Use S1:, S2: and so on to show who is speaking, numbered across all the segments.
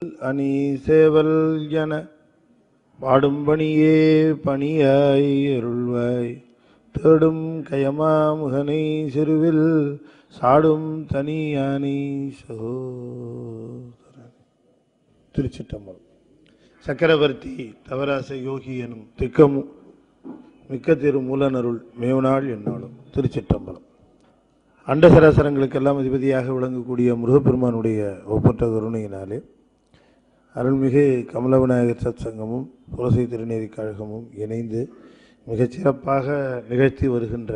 S1: அணி சேவல் என பாடும்பணியே பணியாய் அருள்வாய் தேடும் கயமா முகனை சிறுவில் சாடும் தனியானை சகோதரன். திருச்சிற்றம்பலம். சக்கரவர்த்தி தவராச யோகி எனும் திக்கமு மிக்க திரு மூலனருள் மேவனாள் என்னாலும். திருச்சிற்றம்பலம். அண்டசராசரங்களுக்கெல்லாம் அதிபதியாக விளங்கக்கூடிய முருகப்பெருமானுடைய ஒப்பற்ற கருணையினாலே அருள்மிகு கமலவிநாயகர் சத் சங்கமும் புரசை திருநேரி கழகமும் இணைந்து மிகச்சிறப்பாக நிகழ்த்தி வருகின்ற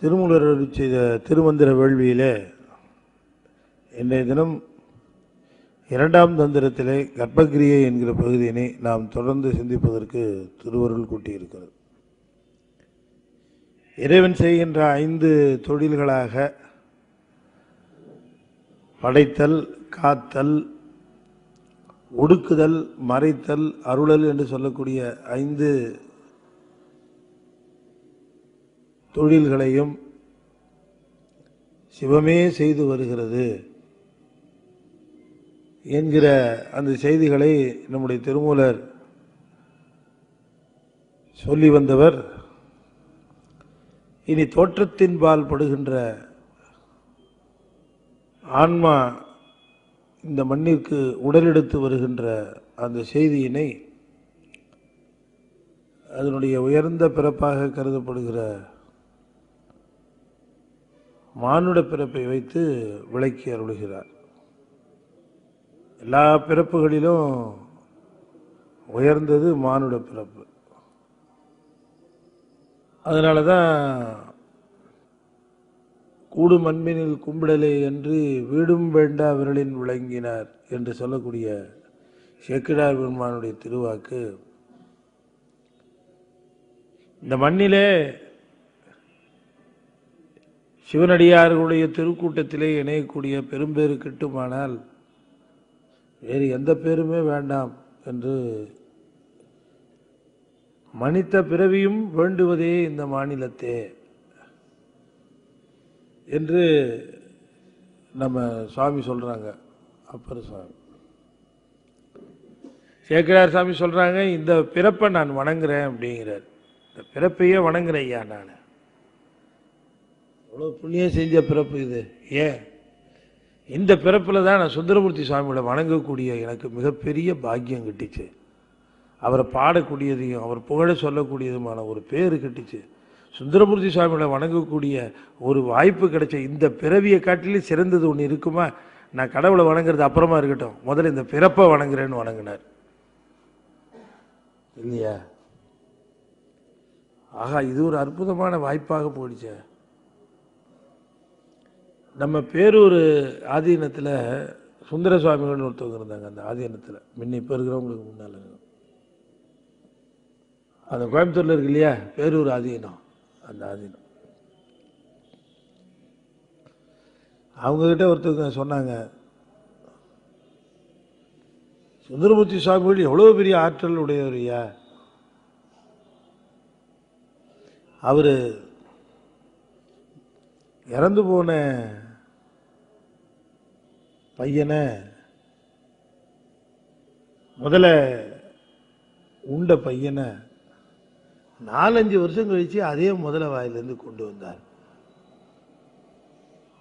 S1: திருமூலர் செய்த திருமந்திர வேள்வியிலே இன்றைய தினம் இரண்டாம் தந்திரத்திலே கர்ப்பகிரியை என்கிற பகுதியினை நாம் தொடர்ந்து சிந்திப்பதற்கு திருவருள் கூட்டியிருக்கிறது. இறைவன் செய்கின்ற 5 தொழில்களாக படைத்தல், காத்தல், ஒடுக்குதல், மறைத்தல், அருளல் என்று சொல்லக்கூடிய 5 தொழில்களையும் சிவமே செய்து வருகிறது என்கிற அந்த செய்திகளை நம்முடைய திருமூலர் சொல்லி வந்தவர் இனி தோற்றத்தின்பால் படுகின்ற ஆன்மா இந்த மண்ணிற்கு உடலெடுத்து வருகின்ற அந்த செய்தியினை அதனுடைய உயர்ந்த பிறப்பாக கருதப்படுகிற மானுட பிறப்பை வைத்து விளக்கி அருளுகிறார். எல்லா பிறப்புகளிலும் உயர்ந்தது மானுட பிறப்பு. அதனால தான் கூடும் அன்பினில் கும்பிடலே என்று வீடும் வேண்டா விரலின் விளங்கினார் என்று சொல்லக்கூடிய சேக்கிழார் பெருமானுடைய திருவாக்கு இந்த மண்ணிலே சிவனடியார்களுடைய திருக்கூட்டத்திலே இணையக்கூடிய பெரும்பேறு கிட்டுமானால் வேறு எந்த பேருமே வேண்டாம் என்று மனித பிறவியும் வேண்டுவதே இந்த மாநிலத்தே என்று நம்ம சுவாமி சொல்றாங்க. அப்பர் சுவாமி சேக்கிழார் சாமி சொல்றாங்க, இந்த பிறப்பை நான் வணங்குறேன் அப்படிங்கிறார். இந்த பிறப்பையே வணங்குறேன் ஐயா, நான் அவ்வளோ புண்ணியம் செஞ்ச பிறப்பு இது. ஏன் இந்த பிறப்பில் தான் நான் சுந்தரமூர்த்தி சுவாமியோட வணங்கக்கூடிய எனக்கு மிகப்பெரிய பாக்கியம் கிட்டிச்சு. அவரை பாடக்கூடியதையும் அவர் புகழ சொல்லக்கூடியதுமான ஒரு பேர் கிட்டிச்சு. சுந்தரமூர்த்தி சுவாமியோட வணங்கக்கூடிய ஒரு வாய்ப்பு கிடைச்ச இந்த பிறவியை காட்டிலே சிறந்தது ஒன்று இருக்குமா? நான் கடவுளை வணங்குறது அப்புறமா இருக்கட்டும், முதல்ல இந்த பிறப்பை வணங்குறேன்னு வணங்கினார் இல்லையா? ஆகா, இது ஒரு அற்புதமான வாய்ப்பாக போயிடுச்சு. நம்ம பேரூர் ஆதீனத்தில் சுந்தர சுவாமிகள் ஒருத்தவங்க இருந்தாங்க. அந்த ஆதீனத்தில் முன்ன இப்போ இருக்கிறவங்களுக்கு முன்னால் அந்த கோயம்புத்தூரில் இருக்கு இல்லையா பேரூர் ஆதீனம், அந்த ஆதீனம். அவங்ககிட்ட ஒருத்தவங்க சொன்னாங்க, சுந்தரமூர்த்தி சுவாமிகள் எவ்வளோ பெரிய ஆற்றல் உடையவரையா, அவர் இறந்து போன பையனை முதல்ல உண்ட பையனை 4-5 வருஷம் கழிச்சு அதே முதல வாயிலிருந்து கொண்டு வந்தார்.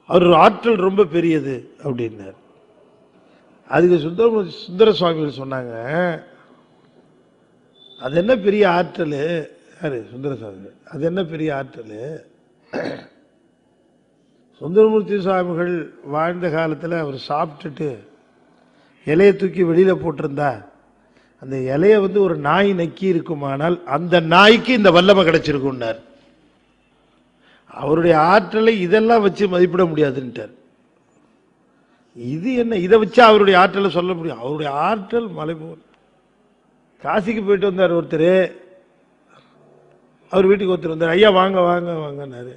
S1: அவர் ஆற்றல் ரொம்ப பெரியது அப்படின்னார். அதுக்கு சுந்தர சுவாமிகள் சொன்னாங்க, அது என்ன பெரிய ஆற்றல்? யாரு? சுந்தர சுவாமிகள். அது என்ன பெரிய ஆற்றல்? சுந்தரமூர்த்தி சுவாமிகள் வாழ்ந்த காலத்தில் அவர் சாப்பிட்டுட்டு இலையை தூக்கி வெளியில் போட்டிருந்தா அந்த இலையை ஒரு நாய் நக்கி இருக்குமானால் அந்த நாய்க்கு இந்த வல்லமை கிடைச்சிருக்கும்னார். அவருடைய ஆற்றலை இதெல்லாம் வச்சு மதிப்பிட முடியாதுன்ட்டார். இது என்ன, இதை வச்சு அவருடைய ஆற்றலை சொல்ல முடியும்? அவருடைய ஆற்றல் மலை போல். காசிக்கு போயிட்டு வந்தார் ஒருத்தர், அவர் வீட்டுக்கு ஒருத்தர் வந்தார், ஐயா வாங்க வாங்க வாங்கினாரு.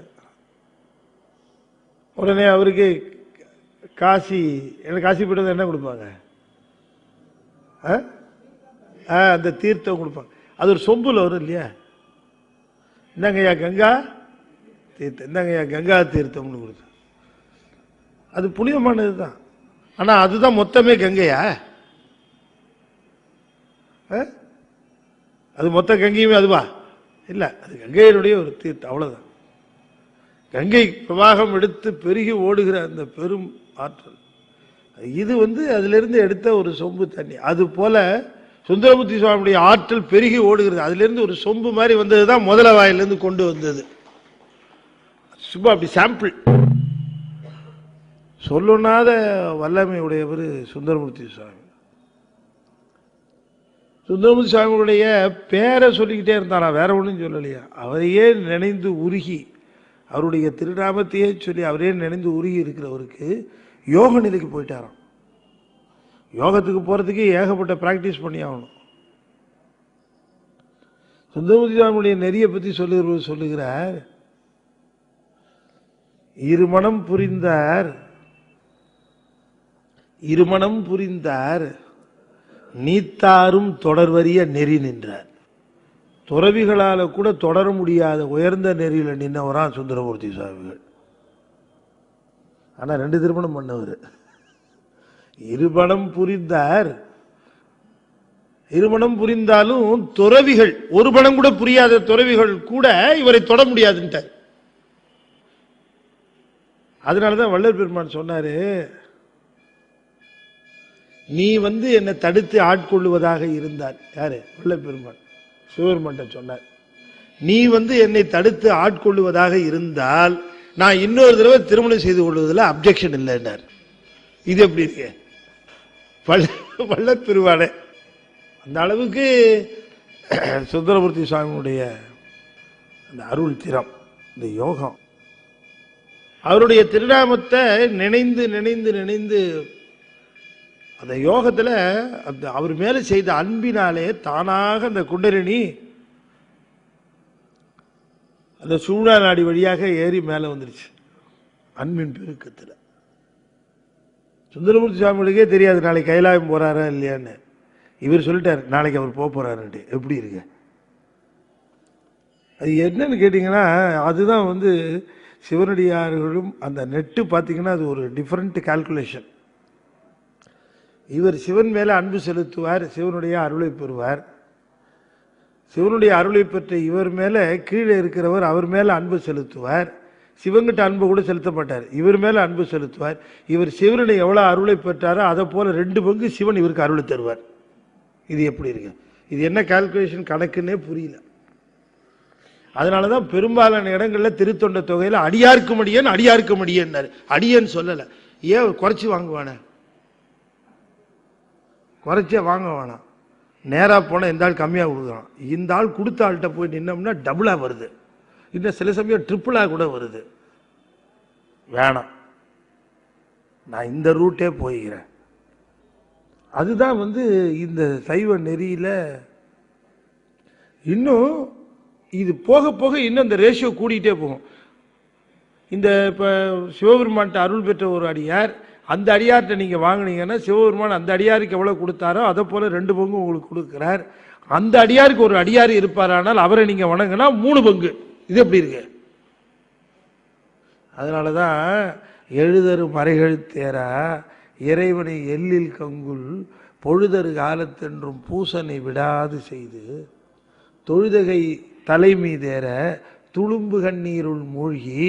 S1: உடனே அவருக்கு காசி போயிட்டு வந்து என்ன கொடுப்பாங்க? அந்த தீர்த்தம் கொடுப்பாங்க. அது ஒரு சொம்புல வரும் இல்லையா? இந்தாங்கய்யா கங்கா தீர்த்தம், இந்தாங்கய்யா கங்கா தீர்த்தம்னு கொடுத்து. அது புனிதமானது தான். ஆனா அதுதான் மொத்தமே கங்கையா? அது மொத்த கங்கையுமே அதுவா? இல்ல, அது கங்கையினுடைய ஒரு தீர்த்தம், அவ்வளவுதான். கங்கை பிரவாகம் எடுத்து பெருகி ஓடுகிற அந்த பெரும் ஆற்றல் இது அதிலிருந்து எடுத்த ஒரு சொம்பு தண்ணி. அது போல சுந்தரமூர்த்தி சுவாமியுடைய ஆற்றல் பெருகி ஓடுகிறது. அதிலிருந்து ஒரு சொம்பு மாதிரி வந்ததுதான் முதல வாயிலிருந்து கொண்டு வந்தது. சும்மா அப்படி சாம்பிள். சொல்லுனாத வல்லமை உடையவர் சுந்தரமூர்த்தி சுவாமி. சுந்தரமூர்த்தி சுவாமியுடைய பேரை சொல்லிக்கிட்டே இருந்தாரா, வேற ஒன்றும் சொல்லலையா. அவரையே நினைந்து உருகி, அவருடைய திருநாமத்தையே சொல்லி அவரே நினைந்து உருகி இருக்கிறவருக்கு யோக நிலைக்கு போயிட்டாராம். யோகத்துக்கு போறதுக்கு ஏகப்பட்ட பிராக்டிஸ் பண்ணி ஆகணும். சுந்தரமூர்த்தி சுவாமியுடைய நெறியை பற்றி சொல்லுகிறார். இருமணம் புரிந்தார் நீத்தாரும் தொடர்வரிய நெறி நின்றார். துறவிகளால கூட தொடர முடியாத உயர்ந்த நெறியில நின்னவரா சுந்தரமூர்த்தி சுவாமிகள். ஆனா 2 திருமணம் பண்ணவர். இருமணம் புரிந்தார். இருமணம் புரிந்தாலும் துறவிகள், ஒரு மனம் கூட புரியாத துறவிகள் கூட இவரை தொட முடியாதுன்ட்டார். அதனாலதான் வள்ளல் பெருமான் சொன்னாரு, நீ என்னை தடுத்து ஆட்கொள்ளுவதாக இருந்தார். யாரு? வள்ளல் பெருமான் சிவபெருமான் சொன்னார், நீ என்னை தடுத்து ஆட்கொள்ளுவதாக இருந்தால் நான் இன்னொரு தடவை திருமணம் செய்து கொள்வதில் அப்ஜெக்ஷன் இல்லைன்னார். இது எப்படி இருக்கு? வள்ளல் பெருமானே அந்த அளவுக்கு சுந்தரமூர்த்தி சுவாமியுடைய அந்த அருள் திறம், இந்த யோகம், அவருடைய திருநாமத்தை நினைந்து நினைந்து நினைந்து அந்த யோகத்துல அவர் மேல செய்த அன்பினாலே தானாக அந்த குண்டலினி அந்த சூழா நாடி வழியாக ஏறி மேல வந்துருச்சு. அன்பின் பெருக்கத்தில் சுந்தரமூர்த்தி சுவாமிகளுக்கே தெரியாது நாளைக்கு கைலாயம் போறாரா இல்லையான்னு. இவர் சொல்லிட்டார் நாளைக்கு அவர் போறாரு. எப்படி இருக்கு அது? என்னன்னு கேட்டீங்கன்னா, அதுதான் சிவனடியார்களும் அந்த நெட்டு பார்த்தீங்கன்னா அது ஒரு டிஃபரெண்ட் கால்குலேஷன். இவர் சிவன் மேல அன்பு செலுத்துவார், சிவனுடைய அருளை பெறுவார். சிவனுடைய அருளை பெற்ற இவர் மேல கீழே இருக்கிறவர் அவர் மேல அன்பு செலுத்துவார். சிவங்கிட்ட அன்பு கூட செலுத்த மாட்டார், இவர் மேல அன்பு செலுத்துவார். இவர் சிவனுடைய எவ்வளவு அருளை பெற்றாரோ அதை போல 2 பங்கு சிவன் இவருக்கு அருளை தருவார். இது எப்படி இருக்கு? இது என்ன கால்குலேஷன் கணக்குன்னே புரியல. அதனாலதான் பெரும்பாலான இடங்கள்ல திருத்தொண்ட தொகையில அடியார்க்கு மடியன் அடியார்க்கு மடியன், அடியன் சொல்லல. ஏன் குறைச்சி வாங்குவானே? குறைச்சே வாங்க வேணாம். நேரா போனா இந்த ஆள் கம்மியா கொடுக்குறான், இந்த ஆள் கொடுத்த ஆள்கிட்ட போய் நின்னோம்னா டபுளா வருது, இன்னும் சில சமயம் ட்ரிபிளா கூட வருது. வேணாம், நான் இந்த ரூட்டே போய்கிறேன். அதுதான் இந்த சைவ நெறியில இன்னும் இது போக போக இன்னும் இந்த ரேஷியோ கூடிட்டே போகும். இந்த இப்ப சிவபெருமான்ட்ட அருள் பெற்ற ஒரு அடியார், அந்த அடியார்கிட்ட நீங்க வாங்கினீங்கன்னா சிவபெருமான் அந்த அடியாருக்கு எவ்வளவு கொடுத்தாரோ அதை போல 2 பங்கு உங்களுக்கு கொடுக்கிறார். அந்த அடியாருக்கு ஒரு அடியார் இருப்பாரானால் அவரை நீங்க வணங்கினா 3 பங்கு. இது எப்படி இருக்கு? அதனாலதான் எழுதரு மறைகள் தேரா இறைவனை எல்லில் கங்குல் பொழுதரு காலத்தென்றும் பூசனை விடாது செய்து தொழுதகை தலைமீதேற துளும்பு கண்ணீருள் மூழ்கி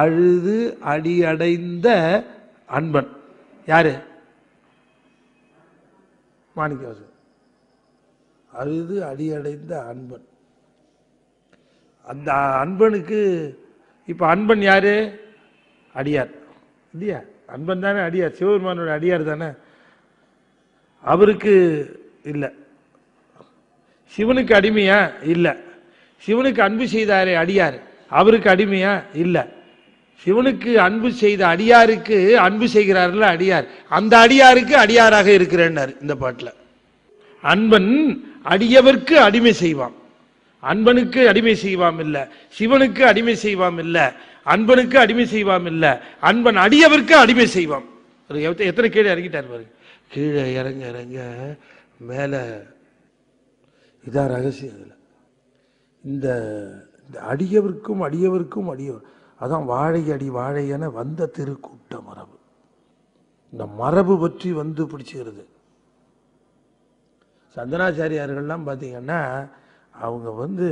S1: அழுது அடியடைந்த அன்பன். யாரு? மாணிக்கவாசகர். அழுது அடியடைந்த அன்பன். அந்த அன்பனுக்கு இப்ப அன்பன் யாரு? அடியார் இல்லையா? அன்பன் தானே அடியார், சிவபெருமானோட அடியார் தானே. அவருக்கு இல்ல. சிவனுக்கு அடிமையா? இல்ல. சிவனுக்கு அன்பு செய்தாரே அடியார், அவருக்கு அடிமையா? இல்ல. சிவனுக்கு அன்பு செய்த அடியாருக்கு அன்பு செய்கிறார்கள் அடியார், அந்த அடியாருக்கு அடியாராக இருக்கிறார் இந்த பாட்டுல. அன்பன் அடியவர்க்கு அடிமை செய்வான், அன்பனுக்கு அடிமை செய்வாம் இல்ல, சிவனுக்கு அடிமை செய்வாம் இல்ல, அன்பனுக்கு அடிமை செய்வாம் இல்ல, அன்பன் அடியவர்க்கு அடிமை செய்வான். எத்தனை கீழே இறங்கிட்டார் பாருங்க. கீழே இறங்க இறங்க மேல இதான் ரகசியம். அதுல இந்த அடியவர்க்கும் அடியவர்க்கும் அடியவர், அதான் வாழை அடி வாழை என வந்த திருக்கூட்ட மரபு. இந்த மரபு பற்றி வந்து பிடிச்சுக்கிறது. சந்தனாச்சாரியார்கள்லாம் பார்த்தீங்கன்னா அவங்க வந்து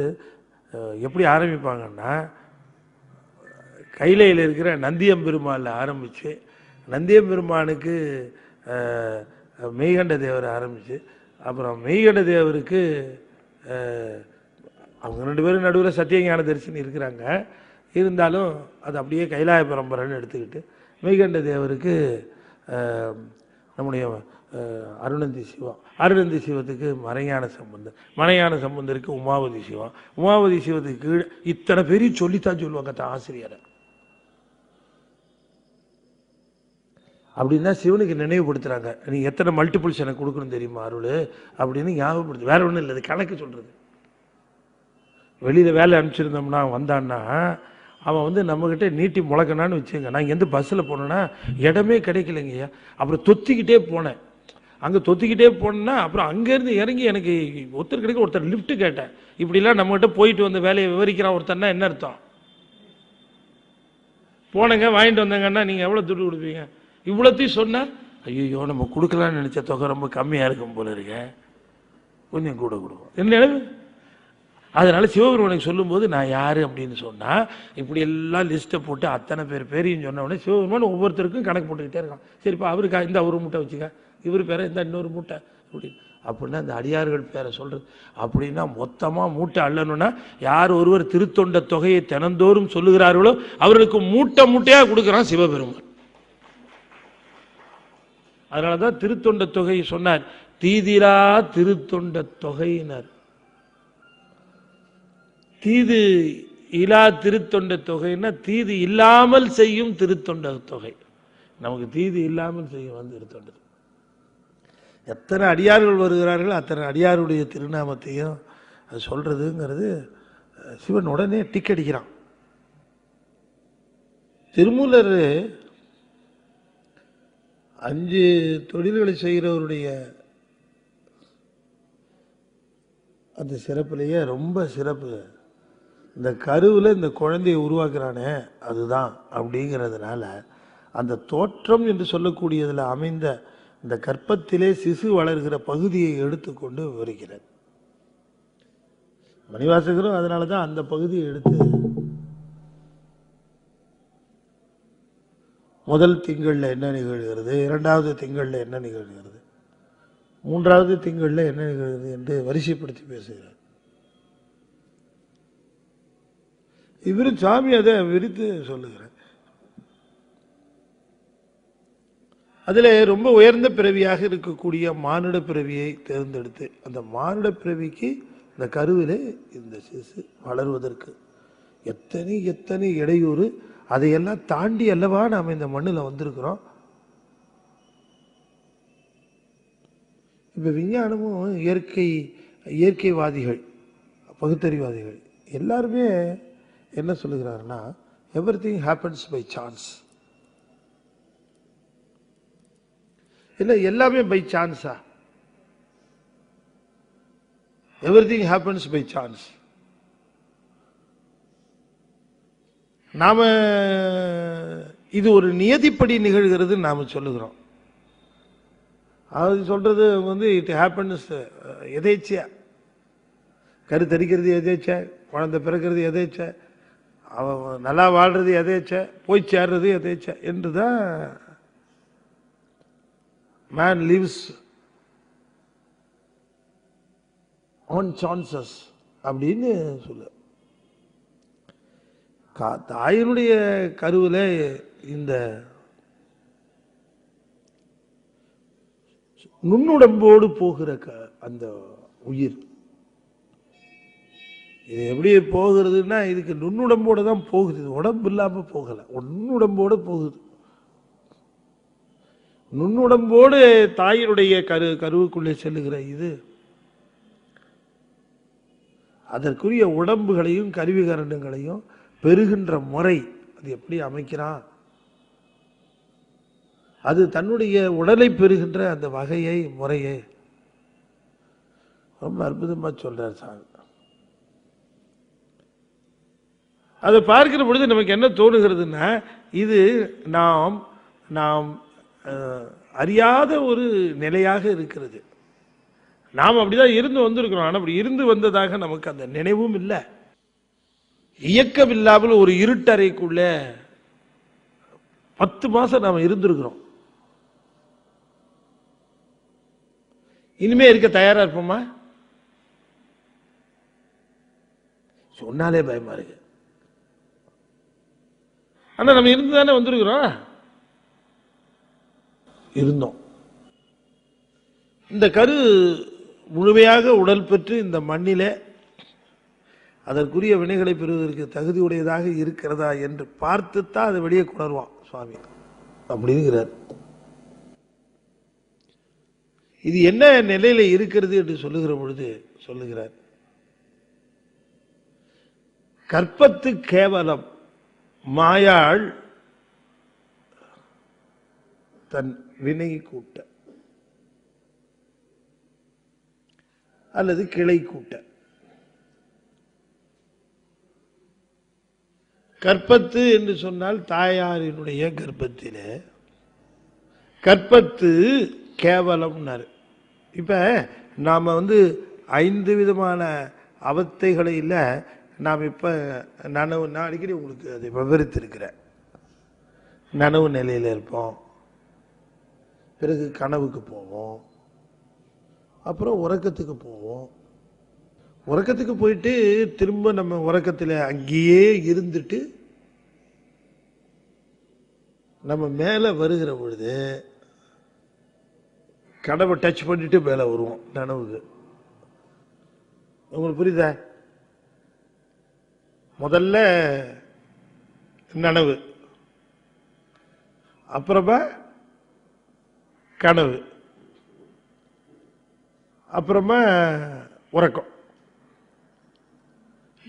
S1: எப்படி ஆரம்பிப்பாங்கன்னா, கைலையில் இருக்கிற நந்தியம்பெருமானில் ஆரம்பித்து நந்தியம்பெருமானுக்கு மெய்கண்ட தேவர் ஆரம்பித்து, அப்புறம் மெய்கண்ட தேவருக்கு அவங்க 2 பேரும் நடுவில் சத்தியஞான தரிசனம் இருக்கிறாங்க. இருந்தாலும் அது அப்படியே கைலாய பரம்பரைன்னு எடுத்துக்கிட்டு மெய்கண்ட தேவருக்கு நம்முடைய அருணந்தி சிவம், அருணந்தி சிவத்துக்கு மறையான சம்பந்தர், மறையான சம்பந்தருக்கு உமாவதி சிவம், உமாவதி சிவத்துக்கு கீழே இத்தனை பேரையும் சொல்லித்தான் சொல்லுவாங்க ஆசிரியரை. அப்படின்னா சிவனுக்கு நினைவுபடுத்துறாங்க, நீ எத்தனை மல்டிபிள்ஸ் எனக்கு கொடுக்கணும் தெரியுமா அருள் அப்படின்னு ஞாபகப்படுத்து. வேற ஒன்றும் இல்லை, அது கணக்கு சொல்றது. வெளியில் வேலை அனுப்பிச்சிருந்தோம்னா வந்தான்னா அவன் வந்து நம்மக்கிட்ட நீட்டி முழக்கணான்னு வச்சுங்க. நான் எந்த பஸ்ஸில் போனேன்னா இடமே கிடைக்கலைங்கய்யா. அப்புறம் தொத்திக்கிட்டே போனேன். அங்கே தொத்திக்கிட்டே போனேன்னா அப்புறம் அங்கேருந்து இறங்கி எனக்கு ஒருத்தர் கிடைக்க ஒருத்தர் லிஃப்ட்டு கேட்டேன். இப்படிலாம் நம்மகிட்ட போயிட்டு வந்த வேலையை விவரிக்கிறான் ஒருத்தர்னா என்ன அர்த்தம்? போனேங்க வாங்கிட்டு வந்தாங்கன்னா நீங்கள் எவ்வளோ துட்டு கொடுப்பீங்க? இவ்வளோத்தையும் சொன்னால் ஐயோ நம்ம கொடுக்கலான்னு நினச்ச தொகை ரொம்ப கம்மியாக இருக்கும் போல இருக்க, கொஞ்சம் கூட கொடுப்போம் என்ன. அதனால சிவபெருமானுக்கு சொல்லும்போது நான் யார் அப்படின்னு சொன்னால் இப்படி எல்லாம் லிஸ்ட்டை போட்டு அத்தனை பேரையும் சொன்ன உடனே சிவபெருமான் ஒவ்வொருத்தருக்கும் கணக்கு போட்டுக்கிட்டே இருக்கான். சரிப்பா அவருக்கா இந்த ஒரு மூட்டை வச்சுக்க, இவர் பேரை இந்த இன்னொரு மூட்டை அப்படின்னு. அப்படின்னா அந்த அடியார்கள் பேரை சொல்கிறது. அப்படின்னா மொத்தமாக மூட்டை அள்ளணும்னா யார் ஒருவர் திருத்தொண்ட தொகையை தினந்தோறும் சொல்லுகிறார்களோ அவர்களுக்கு மூட்டை மூட்டையாக கொடுக்குறான் சிவபெருமான். அதனால தான் திருத்தொண்ட தொகை சொன்னார், தீதிரா திருத்தொண்ட தொகையினர். தீது இலா திருத்தொண்ட தொகைன்னா தீது இல்லாமல் செய்யும் திருத்தொண்ட தொகை. நமக்கு தீது இல்லாமல் செய்யும் வந்து திருத்தொண்ட. எத்தனை அடியார்கள் வருகிறார்கள் அத்தனை அடியாருடைய திருநாமத்தையும் அது சொல்றதுங்கிறது சிவன் உடனே டிக் அடிக்கிறான். திருமூலர் 5 தொழில்களை செய்கிறவருடைய அந்த சிறப்புலேயே ரொம்ப சிறப்பு இந்த கருவில் இந்த குழந்தையை உருவாக்குறானே அதுதான். அப்படிங்கிறதுனால அந்த தோற்றம் என்று சொல்லக்கூடியதில் அமைந்த இந்த கற்பத்திலே சிசு வளர்கிற பகுதியை எடுத்துக்கொண்டு விவரிக்கிறார் மணிவாசகரும். அதனால தான் அந்த பகுதியை எடுத்து முதல் திங்களில் என்ன நிகழ்கிறது, 2வது திங்களில் என்ன நிகழ்கிறது, 3வது திங்களில் என்ன நிகழ்கிறது என்று வரிசைப்படுத்தி பேசுகிறார். இவரு சாமி அதை விரித்து சொல்லுகிறார். அதில் ரொம்ப உயர்ந்த பிறவியாக இருக்கக்கூடிய மானுட பிறவியை தேர்ந்தெடுத்து அந்த மானுட பிறவிக்கு இந்த கருவிலே இந்த சிசு வளர்வதற்கு எத்தனை எத்தனை இடையூறு, அதையெல்லாம் தாண்டி அல்லவா நாம் இந்த மண்ணில் வந்திருக்கிறோம். இப்போ விஞ்ஞானமும் இயற்கைவாதிகள் பகுத்தறிவாதிகள் எல்லாருமே என்ன சொல்லுகிறாருன்னா, எவ்ரிதிங் ஹேப்பன்ஸ் பை சான்ஸ். இல்லை எல்லாமே பை சான்ஸா? Everything happens by chance. நாம இது ஒரு நியதிப்படி நிகழ்கிறது நாம சொல்லுகிறோம். அது சொல்றது வந்து இட் ஹேப்பன்ஸ் எதேச்சையா. கருத்தரிக்கிறது எதேச்சை, குழந்தை பிறக்கிறது எதேச்சை, அவன் நல்லா வாழ்றது எதேச்சை, போய் சேர்றது எதேச்சை என்றுதான் மேன் லிவ்ஸ் ஆன் சான்சஸ் அப்படின்னு சொல்ல. தாயினுடைய கருவில் இந்த நுண்ணுடம்போடு போகிற அந்த உயிர் இது எப்படி போகிறதுன்னா இதுக்கு நுண்ணுடம்போடு தான் போகுது. இது உடம்பு இல்லாம போகல, நுண்ணுடம்போடு போகுது. நுண்ணுடம்போடு தாயினுடைய கருவுக்குள்ளே செல்லுகிற இது அதற்குரிய உடம்புகளையும் கருவிகரணங்களையும் பெறுகின்ற முறை அது எப்படி அமைக்கிறான், அது தன்னுடைய உடலை பெறுகின்ற அந்த வகையை முறையை ரொம்ப அற்புதமா சொல்றார் சார். அதை பார்க்கிற பொழுது நமக்கு என்ன தோணுகிறதுனா, இது நாம் நாம் அறியாத ஒரு நிலையாக இருக்கிறது. நாம் அப்படிதான் இருந்து வந்திருக்கிறோம். ஆனால் அப்படி இருந்து வந்ததாக நமக்கு அந்த நினைவும் இல்லை. இயக்கம் இல்லாமல் ஒரு இருட்டறைக்குள்ள 10 மாசம் நாம் இருந்திருக்கிறோம். இனிமே இருக்க தயாரா இருப்போமா? சொன்னாலே பயமா இருக்கு. ஆனா நம்ம இருந்து தானே வந்திருக்கிறோம். இருந்தோம். இந்த கரு முழுமையாக உடல் பெற்று இந்த மண்ணிலே அதற்குரிய வினைகளை பெறுவதற்கு தகுதியுடையதாக இருக்கிறதா என்று பார்த்துத்தான் அதை வெளியே கொணர்வான் சுவாமி. அப்படி இருக்கிறார். இது என்ன நிலையில இருக்கிறது என்று சொல்லுகிற பொழுது சொல்லுகிறார், கற்பத்து கேவலம் மாயாள் தன் வினை கூட்ட அல்லது கிளை கூட்ட. கற்பத்து என்று சொன்னால் தாயாரினுடைய கர்ப்பத்திலே, கற்பத்து கேவலம்னாரு. இப்ப நாம 5 விதமான அவத்தைகளை இல்லை. நாம் இப்ப நனவு, நான் அடிக்கடி உங்களுக்கு அதை விவரித்திருக்கிறேன். நனவு நிலையில் இருப்போம், பிறகு கனவுக்கு போவோம், அப்புறம் உறக்கத்துக்கு போவோம். உறக்கத்துக்கு போயிட்டு திரும்ப நம்ம உறக்கத்தில் அங்கேயே இருந்துட்டு நம்ம மேலே வருகிற பொழுது கனவை டச் பண்ணிட்டு மேலே வருவோம் நனவுக்கு. உங்களுக்கு புரியுதா? முதல்ல நனவு, அப்புறமா கனவு, அப்புறமா உறக்கம்.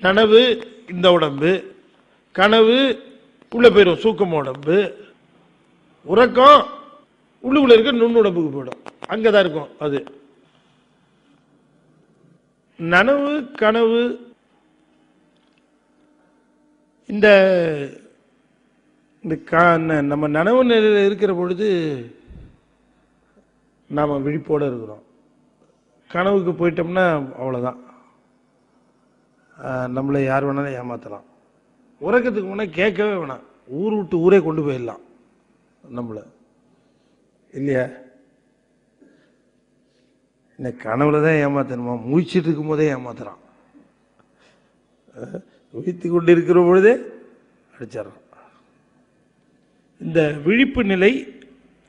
S1: நனவு இந்த உடம்பு, கனவு உள்ள போயிடும் சூக்கம் உடம்பு, உறக்கம் உள்ளுக்குள்ள இருக்க நுண்ணுடம்புக்கு போயிடும், அங்கதான் இருக்கும். அது நனவு கனவு. இந்த நம்ம நனவு நிலையில் இருக்கிற பொழுது நாம விழிப்போட இருக்கிறோம். கனவுக்கு போயிட்டோம்னா அவ்வளவுதான், நம்மளை யார் வேணாலும் ஏமாத்தலாம். உறக்கத்துக்கு முன்னே கேட்கவே வேணாம், ஊர் விட்டு ஊரே கொண்டு போயிடலாம் நம்மள, இல்லையா? இந்த கனவுல தான் ஏமாத்தணுமா? முழிச்சிட்டு இருக்கும் போதே ஏமாத்துறான், உயிர்த்து கொண்டு இருக்கிற பொழுதே அடிச்சிடறான். இந்த விழிப்பு நிலை,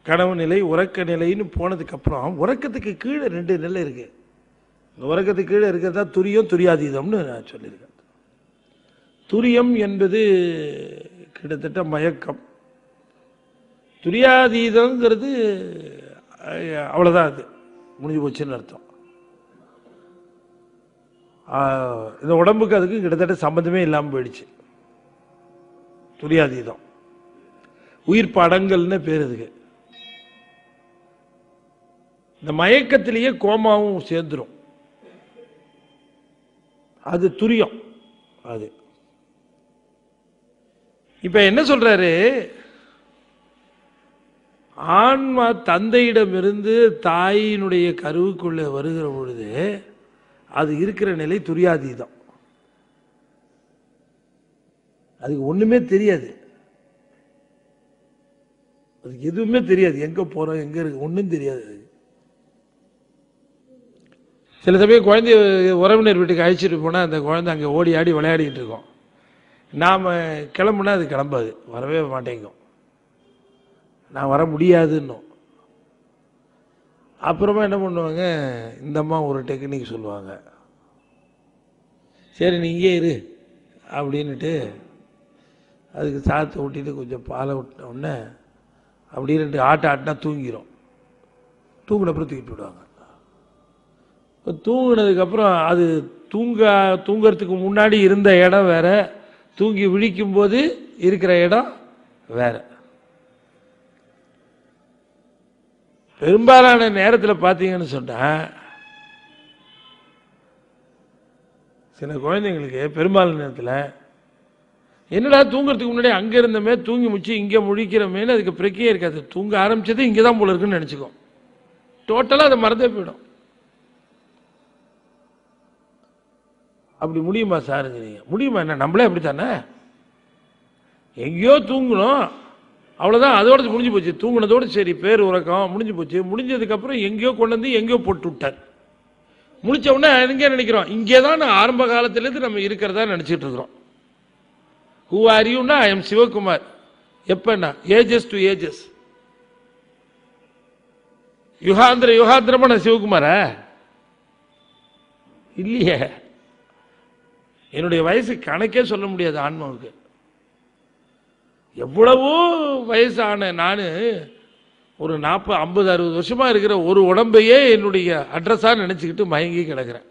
S1: கனவு நிலை, உறக்க நிலைன்னு போனதுக்கு அப்புறம் உறக்கத்துக்கு கீழே 2 நிலை இருக்கு. இந்த உறக்கத்துக்கு கீழே இருக்கிறதா துரியம், துரியாதீதம்னு நான் சொல்லியிருக்கேன். துரியம் என்பது கிட்டத்தட்ட மயக்கம். துரியாதீதங்கிறது அவ்வளவுதான், அது முடிஞ்சு போச்சுன்னு அர்த்தம். இந்த உடம்புக்கு அதுக்கு கிட்டத்தட்ட சம்பந்தமே இல்லாமல் போயிடுச்சு. துரியாதீதம், உயிர் படங்கள்னு பேர் அதுக்கு. இந்த மயக்கத்திலேயே கோமாவும் சேர்ந்துரும், அது துரியம். அது இப்ப என்ன சொல்றாரு, ஆன்மா தந்தையிடமிருந்து தாயினுடைய கருவுக்குள்ள வருகிற பொழுது அது இருக்கிற நிலை துரியாதீதம். அதுக்கு ஒண்ணுமே தெரியாது, அதுக்கு எதுவுமே தெரியாது, எங்க போறோம் எங்க இருக்கு ஒன்றும் தெரியாது. சில சமயம் குழந்தைய உறவினர் வீட்டுக்கு அழைச்சிட்டு போனால் அந்த குழந்தை அங்கே ஓடி ஆடி விளையாடிட்டு இருக்கோம். நாம் கிளம்புனா அது கிளம்பாது, வரவே மாட்டேங்கும், நான் வர முடியாதுன்னும். அப்புறமா என்ன பண்ணுவாங்க, இந்த அம்மா ஒரு டெக்னிக் சொல்லுவாங்க, சரி நீ இங்கே இரு அப்படின்ட்டு அதுக்கு சாத்தை ஊட்டிட்டு கொஞ்சம் பாலை விட்ட உடனே அப்படி 2 ஆட்டினா தூங்கிடும். தூங்கினப்புறம் தூக்கிட்டு விடுவாங்க. தூங்கினதுக்கப்புறம் அது தூங்கிறதுக்கு முன்னாடி இருந்த இடம் வேற, தூங்கி விழிக்கும் போது இருக்கிற இடம் வேற. பெரும்பாலான நேரத்தில் பார்த்தீங்கன்னு சொன்னா, சில குழந்தைங்களுக்கு பெரும்பாலான நேரத்தில் என்னடா தூங்குறதுக்கு முன்னாடி அங்கே இருந்தமே தூங்கி முடிச்சு இங்கே முழிக்கிறமேனு அதுக்கு பிரக்கையே இருக்காது. தூங்க ஆரம்பிச்சது இங்கே தான் போல இருக்குன்னு நினச்சிக்கோ. டோட்டலாக அதை மறந்தே போயிடும். அப்படி முடியுமா சாருங்கிறீங்க? முடியுமா? என்ன நம்மளே அப்படி தானே? எங்கேயோ தூங்கணும், அவ்வளோதான், அதோட முடிஞ்சு போச்சு. தூங்கினதோடு சரி, பேர் உறக்கம் முடிஞ்சு போச்சு. முடிஞ்சதுக்கப்புறம் எங்கேயோ கொண்டு வந்து எங்கேயோ போட்டு விட்டார். முடிச்ச உடனே எங்கே நினைக்கிறோம்? இங்கே தான் நான் ஆரம்ப காலத்திலேருந்து நம்ம இருக்கிறதா நினச்சிட்டு இருக்கிறோம். ஹூ ஆர் யூனா? I am Sivakumar. எப்பன்னா ஏஜஸ் டு ஏஜஸ். யுகாந்திரமா நான் சிவகுமாரா இல்லையே. என்னுடைய வயசு கணக்கே சொல்ல முடியாது. ஆன்மாவுக்கு எவ்வளவோ வயசான நான் ஒரு 40, 50, 60 வருஷமா இருக்கிற ஒரு உடம்பையே என்னுடைய அட்ரஸா நினைச்சுக்கிட்டு மயங்கி கிடக்கிறேன்.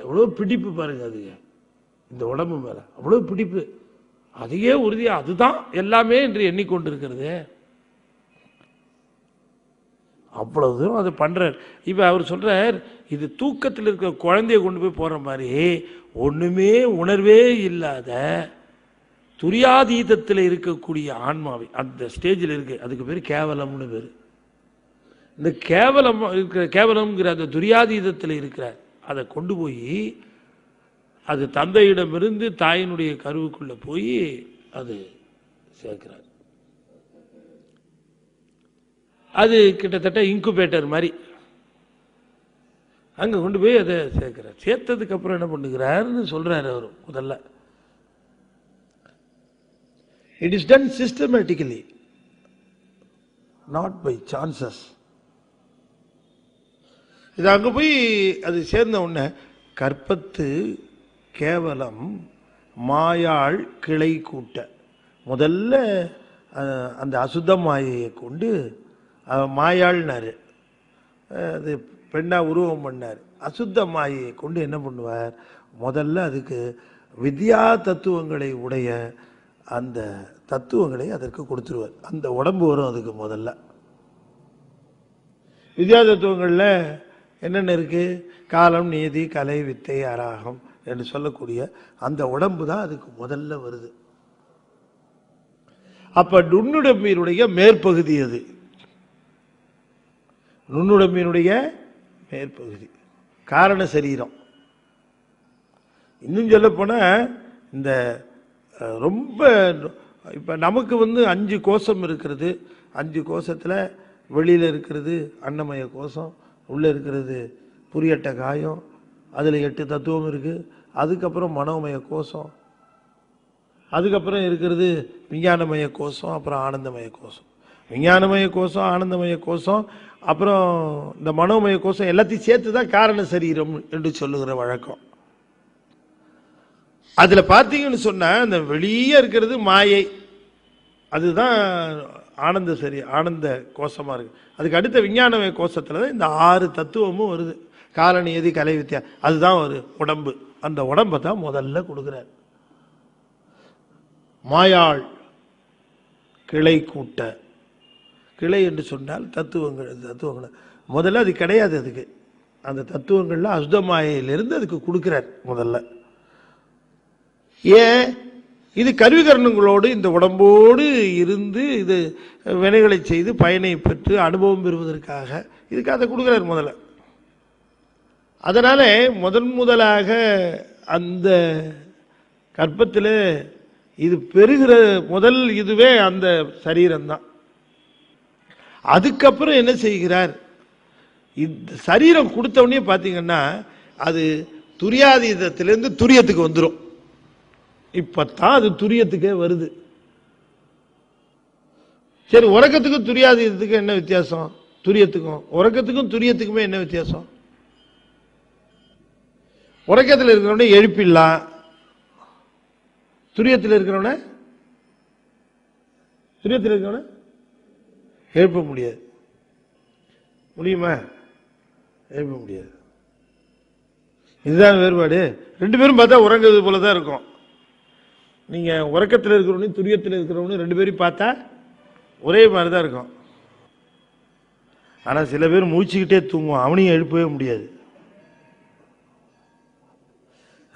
S1: எவ்வளவு பிடிப்பு பாருங்க, அது இந்த உடம்பு மேல அவ்வளவு பிடிப்பு. அதையே உறுதியா அதுதான் எல்லாமே என்று எண்ணிக்கொண்டிருக்கிறது. அவ்வளவு தூரம் அதை பண்றார். இப்ப அவர் சொல்றார், இது தூக்கத்தில் இருக்கிற குழந்தைய கொண்டு போய் போற மாதிரி ஒண்ணுமே உணர்வே இல்லாத துரியாதீதத்தில் இருக்கக்கூடிய ஆன்மாவை அந்த ஸ்டேஜில் இருக்கு. அதுக்கு பேர் கேவலம்னு பேர். இந்த கேவலம் இருக்கிற கேவலம்ங்கிற அந்த துரியாதீதத்தில் இருக்கிறார். அதை கொண்டு போய் அது தந்தையிடமிருந்து தாயினுடைய கருவுக்குள்ள போய் அது சேர்க்கிறார். அது கிட்டத்தட்ட இன்குபேட்டர் மாதிரி அங்க கொண்டு போய் அதை சேர்க்கிறார். சேர்த்ததுக்கு அப்புறம் என்ன பண்ணுகிறார்னு சொல்றாரு அவர். முதல்ல it is done systematically, not by chances. இது அங்க போய் அது சேர்ந்த உடனே கற்பத்து கேவலம் மாயாள் கிளை கூட்ட. முதல்ல அந்த அசுத்த மாயையை கொண்டு மாயாள்னாரு, அது பெண்ணா உருவம் பண்ணார். அசுத்த மாயையை கொண்டு என்ன பண்ணுவார்? முதல்ல அதுக்கு வித்யா தத்துவங்களை உடைய அந்த தத்துவங்களை அதற்கு கொடுத்துருவார். அந்த உடம்பு வரும் அதுக்கு. முதல்ல வித்யா தத்துவங்கள்ல என்னென்ன இருக்கு? காலம், நீதி, கலை, வித்தை, அராகம் என்று சொல்லக்கூடிய அந்த உடம்பு தான் அதுக்கு முதல்ல வருது. அப்ப நுண்ணுடம்பினுடைய மேற்பகுதி அது. நுண்ணுடம்பினுடைய மேற்பகுதி காரண சரீரம். இன்னும் சொல்ல போனா இந்த ரொம்ப இப்ப நமக்கு 5 கோஷம் இருக்கிறது. 5 கோஷத்துல வெளியில இருக்கிறது அன்னமய கோஷம், உள்ள இருக்கிறது புரியட்ட காயம், அதுல 8 தத்துவம் இருக்கு. அதுக்கப்புறம் மனோமய கோஷம், அதுக்கப்புறம் இருக்கிறது விஞ்ஞானமய கோஷம், அப்புறம் ஆனந்தமய கோஷம். விஞ்ஞானமய கோஷம், ஆனந்தமய கோஷம், அப்புறம் இந்த மனோமய கோஷம் எல்லாத்தையும் சேர்த்துதான் காரண சரீரம் என்று சொல்லுகிற வழக்கம். அதுல பாத்தீங்கன்னு சொன்னா அந்த வெளியே இருக்கிறது மாயை, அதுதான் ஆனந்த ஆனந்த கோஷமா இருக்கு. அதுக்கு அடுத்த விஞ்ஞானமய கோஷத்துலதான் இந்த 6 தத்துவமும் வருது. கால, நியதி, கலை, வித்யா, அதுதான் ஒரு உடம்பு. அந்த உடம்பை தான் முதல்ல கொடுக்கிறார். மாயாள் கிளை கூட்ட. கிளை என்று சொன்னால் தத்துவங்கள் முதல்ல அது கிடையாது. அதுக்கு அந்த தத்துவங்கள்ல அசுத்த மாயையிலிருந்து அதுக்கு கொடுக்கிறார் முதல்ல. ஏன்? இது கருவிகரணங்களோடு இந்த உடம்போடு இருந்து இது வினைகளை செய்து பயனை பெற்று அனுபவம் பெறுவதற்காக இதுக்கு அதை கொடுக்கிறார் முதல்ல. அதனால முதலாக அந்த கற்பத்தில் இது பெறுகிற முதல் இதுவே அந்த சரீரம்தான். அதுக்கப்புறம் என்ன செய்கிறார்? இந்த சரீரம் கொடுத்தவனே பார்த்தீங்கன்னா அது துரியாதீதத்திலிருந்து துரியத்துக்கு வந்துடும். இப்பத்தான் அது துரியத்துக்கே வருது. சரி, உறக்கத்துக்கும் துரியாதீதத்துக்கும் என்ன வித்தியாசம்? துரியத்துக்கும் உறக்கத்துக்கும் துரியத்துக்குமே என்ன வித்தியாசம்? உறக்கத்தில் இருக்கிறவனே எழுப்பிடலாம், துரியத்தில் இருக்கிறவன எழுப்ப முடியாது. முடியுமா? எழுப்ப முடியாது. இதுதான் வேறுபாடு. 2 பேரும் பார்த்தா உறங்குறது போலதான் இருக்கும். நீங்க உறக்கத்தில் இருக்கிறவனையும் துரியத்தில் இருக்கிறவனையும் 2 பேரும் பார்த்தா ஒரே மாதிரிதான் இருக்கும். ஆனா சில பேர் மூச்சுக்கிட்டே தூங்குவான், அவனையும் எழுப்பவே முடியாது.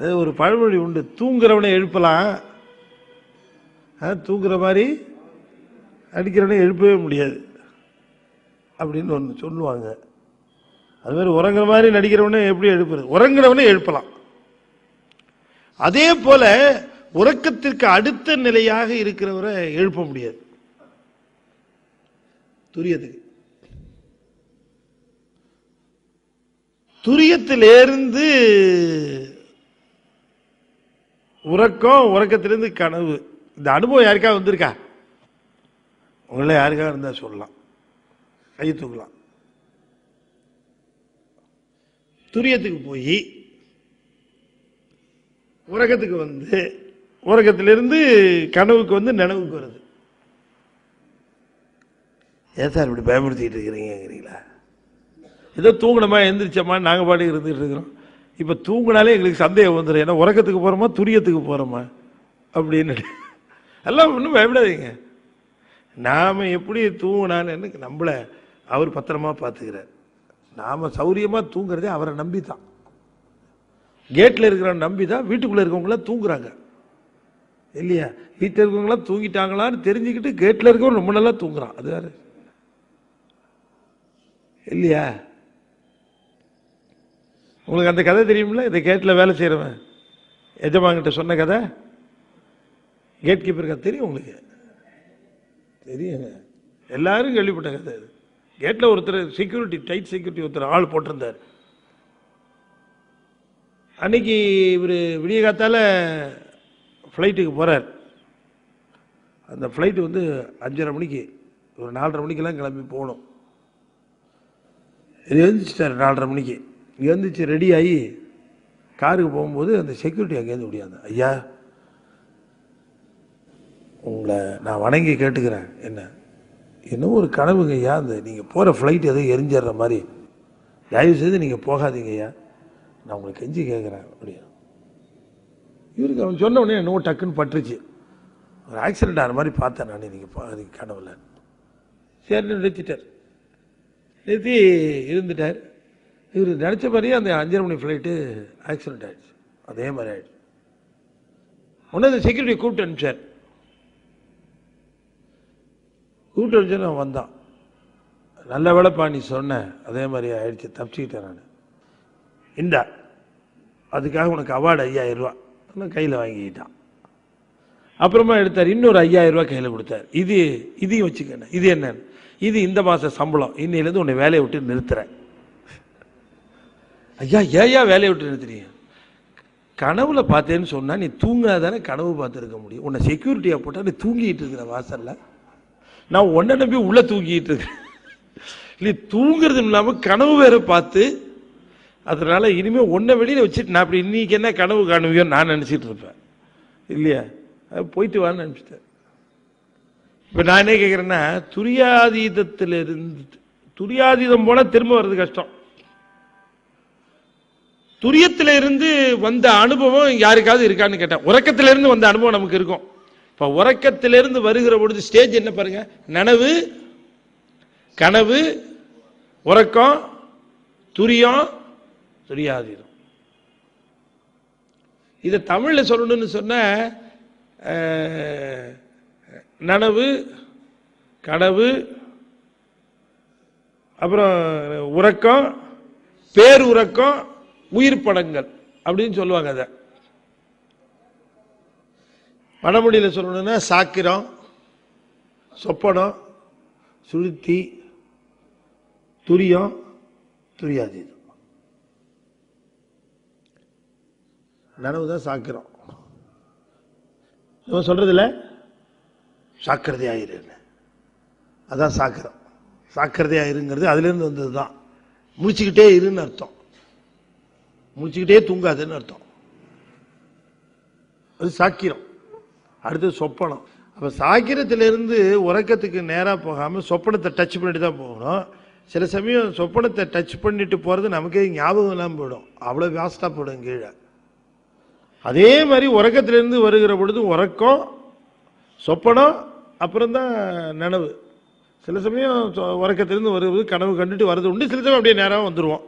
S1: அது ஒரு பழமொழி உண்டு, தூங்குறவனை எழுப்பலாம், தூங்குற மாதிரி அடிக்கிறவனை எழுப்பவே முடியாது அப்படின்னு ஒன்று சொல்லுவாங்க. அது மாதிரி உறங்குற மாதிரி நடிக்கிறவனே எப்படி எழுப்புறது? உறங்குறவனே எழுப்பலாம். அதே போல உறக்கத்திற்கு அடுத்த நிலையாக இருக்கிறவரை எழுப்ப முடியாது. துரியத்துக்கு துரியத்திலிருந்து உறக்கம், உறக்கத்திலிருந்து கனவு. இந்த அனுபவம் யாருக்கா வந்திருக்கா? உங்கள யாருக்காக இருந்தா சொல்லலாம், கை தூக்கலாம். துரியத்துக்கு போய் உறக்கத்துக்கு வந்து, உறக்கத்திலிருந்து கனவுக்கு வந்து நினைவுக்கு வருது. ஏன் சார் இப்படி பயமுறுத்திட்டு இருக்கிறீங்களா? ஏதோ தூங்கணுமா எந்திரிச்சோமா நாங்கள் பாட்டுக்கு இருந்துட்டு இருக்கிறோம். இப்போ தூங்கினாலே எங்களுக்கு சந்தேகம் வந்துடும், ஏன்னா உறக்கத்துக்கு போகிறோமா துரியத்துக்கு போகிறோமா அப்படின்னு. எல்லாம் ஒன்றும் பயப்படாதீங்க. நாம் எப்படி தூங்கினான்னு நம்மளை அவர் பத்திரமா பார்த்துக்கிறார். நாம் சௌரியமாக தூங்குறதே அவரை நம்பி தான். கேட்டில் இருக்கிறவன் நம்பி தான் வீட்டுக்குள்ளே இருக்கவங்களாம் தூங்குறாங்க இல்லையா? வீட்டில் இருக்கவங்களாம் தூங்கிட்டாங்களான்னு தெரிஞ்சுக்கிட்டு கேட்டில் இருக்கவங்க ரொம்ப நல்லா தூங்குறான். அது யாரு இல்லையா? உங்களுக்கு அந்த கதை தெரியுமில்ல? இந்த கேட்டில் வேலை செய்கிறவன் எஜமான்கிட்ட சொன்ன கதை, கேட் கீப்பர் கதை தெரியும் உங்களுக்கு? தெரியுங்க, எல்லாரும் கேள்விப்பட்ட கதை. கேட்டில் ஒருத்தர் செக்யூரிட்டி, டைட் செக்யூரிட்டி ஒருத்தர் ஆள் போட்டிருந்தார். அன்னைக்கு இவர் விடிய காத்தால ஃப்ளைட்டுக்கு போகிறார். அந்த ஃப்ளைட்டு வந்து 5:30 மணிக்கு, ஒரு 4:30 மணிக்கெல்லாம் கிளம்பி போகணும். எழுந்திரிச்சிட்டார் 4:30 மணிக்கு. எழுந்திரிச்சு ரெடி ஆகி காருக்கு போகும்போது அந்த செக்யூரிட்டி அங்கேருந்து முடியாது, ஐயா உங்களை நான் வணங்கி கேட்டுக்கிறேன், என்ன ஒரு கனவுங்க ஐயா, அந்த நீங்கள் போகிற ஃப்ளைட் எதுவும் எரிஞ்சிடுற மாதிரி, தயவு செய்து நீங்கள் போகாதீங்க ஐயா, நான் உங்களுக்கு கெஞ்சி கேட்குறேன் அப்படியா. இவருக்கு அவன் சொன்ன உடனே என்னவோ டக்குன்னு பட்டுருச்சு. ஒரு ஆக்சிடென்ட் ஆகிற மாதிரி பார்த்தேன் நான் நீங்கள் கனவுல. சரின்னு நிறுத்திட்டார். நிறுத்தி இருந்துட்டார். இவர் நினச்ச மாதிரியே அந்த 5:30 மணி ஃப்ளைட்டு ஆக்சிடென்ட் ஆகிடுச்சு. அதே மாதிரி ஆகிடுச்சு. உடனே அந்த செக்யூரிட்டி கூப்பிட்டு அனுப்பிச்சார். கூப்பிட்டு அனுப்பிச்சு நான் வந்தான். நல்ல வேலைப்பா நீ சொன்ன, அதே மாதிரி ஆயிடுச்சு, தப்பிச்சுக்கிட்டேன் நான். இந்தா அதுக்காக உனக்கு அவார்டு 5000 ரூபா கையில் வாங்கிக்கிட்டான். அப்புறமா எடுத்தார், இன்னொரு 5000 ரூபா கையில் கொடுத்தார். இதையும் வச்சுக்கணும், இது என்னன்னு, இது இந்த மாதம் சம்பளம், இன்னையிலேருந்து உன்னை வேலையை விட்டு நிறுத்துறேன். ஐயா ஏயா வேலையை விட்டு நிறுத்துறீங்க? கனவுல பார்த்தேன்னு சொன்னா நீ தூங்காதானே கனவு பார்த்துருக்க முடியும். உன்னை செக்யூரிட்டியா போட்டா நீ தூங்கிட்டு இருக்கிற வாசல்ல, நான் உன்னை நம்பி உள்ள தூங்கிட்டு இருக்கேன். நீ தூங்குறது இல்லாம கனவு வேற பார்த்து, அதனால இனிமே ஒன்றை வெளியில வச்சுட்டு நான் அப்படி இன்னைக்கு என்ன கனவு காணுவியோ நான் நினைச்சிட்டு இருப்பேன் இல்லையா? போயிட்டு வான்னு நினைச்சிட்டேன். இப்ப நான் என்ன கேட்கிறேன்னா, துரியாதீதத்திலிருந்து துரியாதீதம் போனா திரும்ப வர்றது கஷ்டம். துரியத்திலிருந்து வந்த அனுபவம் யாருக்காவது இருக்கான்னு கேட்டேன். உறக்கத்திலிருந்து வந்த அனுபவம் நமக்கு இருக்கும். இப்ப உறக்கத்திலிருந்து வருகிற பொழுது ஸ்டேஜ் என்ன பாருங்க, நனவு, கனவு, உறக்கம், துரியம், துரியாதீதம். இதை தமிழ்ல சொல்லணும்னு சொன்ன நனவு, கனவு, அப்புறம் உறக்கம், பேருறக்கம், உயிர் படங்கள் அப்படின்னு சொல்லுவாங்க. அதை வடமொழியில் சொல்லணும்னா சாக்கிரம், சொப்பனம், சுளுத்தி, துரியம், துரியாதீதம். நனவுதான் சாக்கிரம். இவன் சொல்றதுல சாக்கிரதையாயிரு, அதான் சாக்கிரம். சாக்கிரதையாயிருங்கிறது அதுல இருந்து வந்தது தான். முடிச்சுக்கிட்டே இருன்னு அர்த்தம், முடிச்சுக்கிட்டே தூங்காதுன்னு அர்த்தம். அது சாக்கிரம். அடுத்து சொப்பனம். அப்ப சாக்கிரத்திலிருந்து உறக்கத்துக்கு நேரா போகாம சொப்பனத்தை டச் பண்ணிட்டு தான் போகணும். சில சமயம் சொப்பனத்தை டச் பண்ணிட்டு போறது நமக்கே ஞாபகம் இல்லாமல் போயிடும், அவ்வளவு வாஸ்டா போயிடும் கீழே. அதே மாதிரி உறக்கத்திலிருந்து வருகிற பொழுது உறக்கம், சொப்பனம், அப்புறம் தான் நனவு. சில சமயம் உறக்கத்திலிருந்து வருவது கனவு கண்டுட்டு வருது உண்டு, சில சமயம் அப்படியே நேரம் வந்துடுவோம்.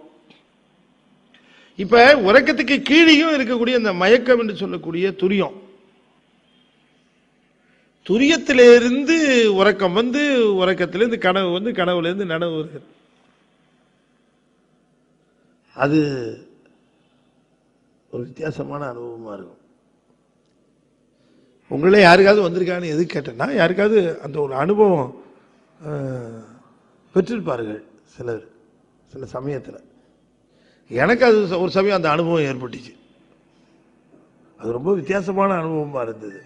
S1: இப்ப உறக்கத்துக்கு கீழேயும் இருக்கக்கூடிய அந்த மயக்கம் என்று சொல்லக்கூடிய துரியம், துரியத்திலிருந்து உறக்கம் வந்து, உறக்கத்திலிருந்து கனவு வந்து, கனவுல இருந்து நனவு வருகிறது. அது ஒரு வித்தியாசமான அனுபவமா இருக்கும். உங்களே யாருக்காவது வந்திருக்கான்னு எது கேட்டேன்னா, யாருக்காவது அந்த ஒரு அனுபவம் பெற்றிருப்பார்கள் சிலர், சில சமயத்தில். எனக்கு அது ஒரு சமயம் அந்த அனுபவம் ஏற்பட்டுச்சு. அது ரொம்ப வித்தியாசமான அனுபவமா இருந்தது.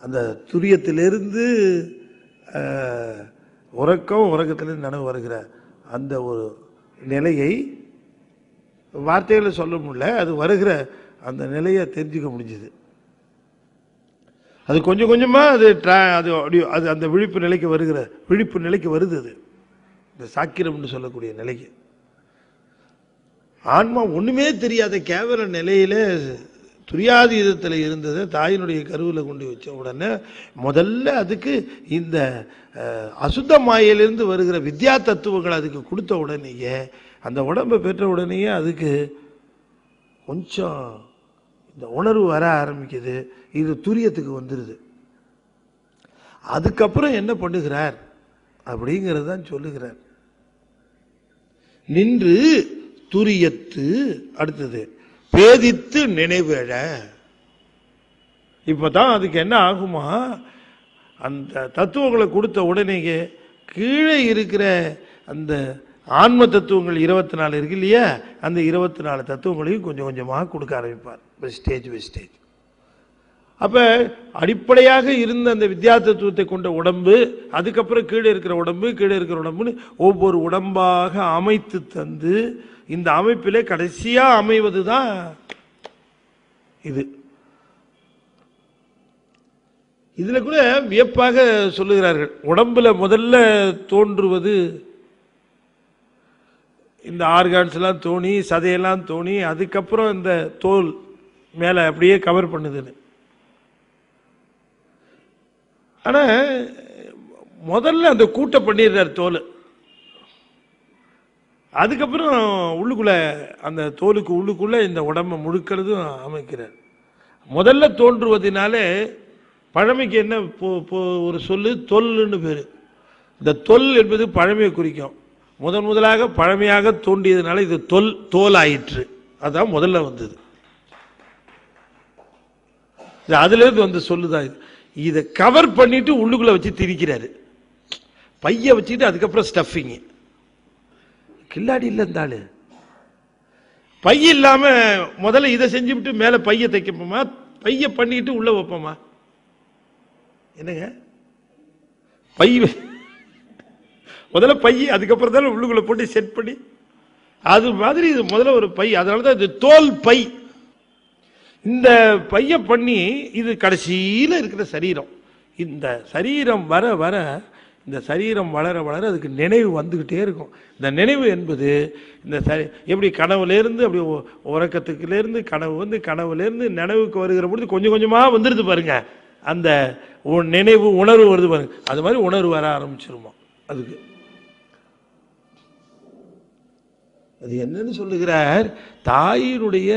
S1: அந்த துரியத்திலிருந்து உறக்கம், உறக்கத்திலிருந்து நனவு வருகிற அந்த ஒரு நிலையை வார்த்தைகளை சொல்ல முடியல. அது வருகிற அந்த நிலையை தெரிஞ்சுக்க முடிஞ்சுது. அது கொஞ்சம் கொஞ்சமா அது அது அந்த விழிப்பு நிலைக்கு வருகிற, விழிப்பு நிலைக்கு வருது. அது இந்த சாக்கிரம்னு சொல்லக்கூடிய நிலைக்கு. ஆன்மா ஒண்ணுமே தெரியாத கேவல நிலையில துரியாதீதத்தில் இருந்ததை தாயினுடைய கருவில் கொண்டு வச்ச உடனே முதல்ல அதுக்கு இந்த அசுத்த மாயிலிருந்து வருகிற வித்யா தத்துவங்கள் அதுக்கு கொடுத்த உடனேயே, அந்த உடம்பை பெற்ற உடனேயே அதுக்கு கொஞ்சம் இந்த உணர்வு வர ஆரம்பிக்குது. இது துரியத்துக்கு வந்துடுது. அதுக்கப்புறம் என்ன பண்ணுகிறார் அப்படிங்கிறதான் சொல்லுகிறார். நின்று துரியத்து, அடுத்தது பேதித்து நினைவேழ. இப்பதான் அதுக்கு என்ன ஆகுமா, அந்த தத்துவங்களை கொடுத்த உடனேயே கீழே இருக்கிற அந்த ஆன்ம தத்துவங்கள் 24 இருக்கு இல்லையா, அந்த 24 தத்துவங்களையும் கொஞ்சம் கொஞ்சமாக கொடுக்க ஆரம்பிப்பார், ஸ்டேஜ் பை ஸ்டேஜ். அப்ப அடிப்படையாக இருந்த அந்த வித்யா தத்துவத்தை கொண்ட உடம்பு, அதுக்கப்புறம் கீழே இருக்கிற உடம்பு, கீழே இருக்கிற உடம்புன்னு ஒவ்வொரு உடம்பாக அமைத்து தந்து, இந்த அமைப்பிலே கடைசியா அமைவதுதான் இது. இதுல கூட வியப்பாக சொல்லுகிறார்கள், உடம்புல முதல்ல தோன்றுவது இந்த ஆர்கான்ஸ் எல்லாம் தோணி, சதையெல்லாம் தோணி, அதுக்கப்புறம் இந்த தோல் மேல அப்படியே கவர் பண்ணுதுன்னு. ஆனா முதல்ல அந்த கூட்ட பண்ணிடுறார் தோல், அதுக்கப்புறம் உள்ளுக்குள்ள அந்த தோலுக்கு உள்ளுக்குள்ள இந்த உடம்பை முழுக்கிறதும் அமைக்கிறார். முதல்ல தோன்றுவதனாலே பழமைக்கு என்ன ஒரு சொல்லு, தொல்லுன்னு பேரு. இந்த தொல் என்பது பழமையை குறிக்கும். முதலாக பழமையாக தோன்றியதுனால இது தோல் ஆயிற்று. அதான் முதல்ல வந்தது. அதுல இருந்து வந்து சொல்லுதான் இது. இதை கவர் பண்ணிட்டு உள்ளுக்குள்ள வச்சு திரிக்கிறாரு, பைய வச்சுட்டு. அதுக்கப்புறம் ஸ்டஃபிங். கில்லாடி இல்ல இருந்தாலு, பைய இல்லாம முதல்ல இதை செஞ்சுவிட்டு மேல பைய தைக்கப்போமா, பைய பண்ணிட்டு உள்ள வைப்போமா? என்னங்க பை, முதல்ல பை, அதுக்கப்புறம் தான் உள்ளுக்குள்ள போட்டு செட் பண்ணி, அது மாதிரி இது முதல்ல ஒரு பை. அதனாலதான் இது தோல் பை. இந்த பைய பண்ணி இது கடைசியில இருக்கிற சரீரம். இந்த சரீரம் வர வர, இந்த சரீரம் வளர வளர அதுக்கு நினைவு வந்துகிட்டே இருக்கும். இந்த நினைவு என்பது இந்த எப்படி கனவுலேருந்து அப்படி உறக்கத்துக்குலேருந்து கனவு வந்து, கனவுலேருந்து நினைவுக்கு வருகிற பொழுது கொஞ்சம் கொஞ்சமா வந்துருது பாருங்க. அந்த நினைவு உணர்வு வருது பாருங்க, அது மாதிரி உணர்வு வர ஆரம்பிச்சிருமா அதுக்கு. அது என்னன்னு சொல்லுகிறார், தாயினுடைய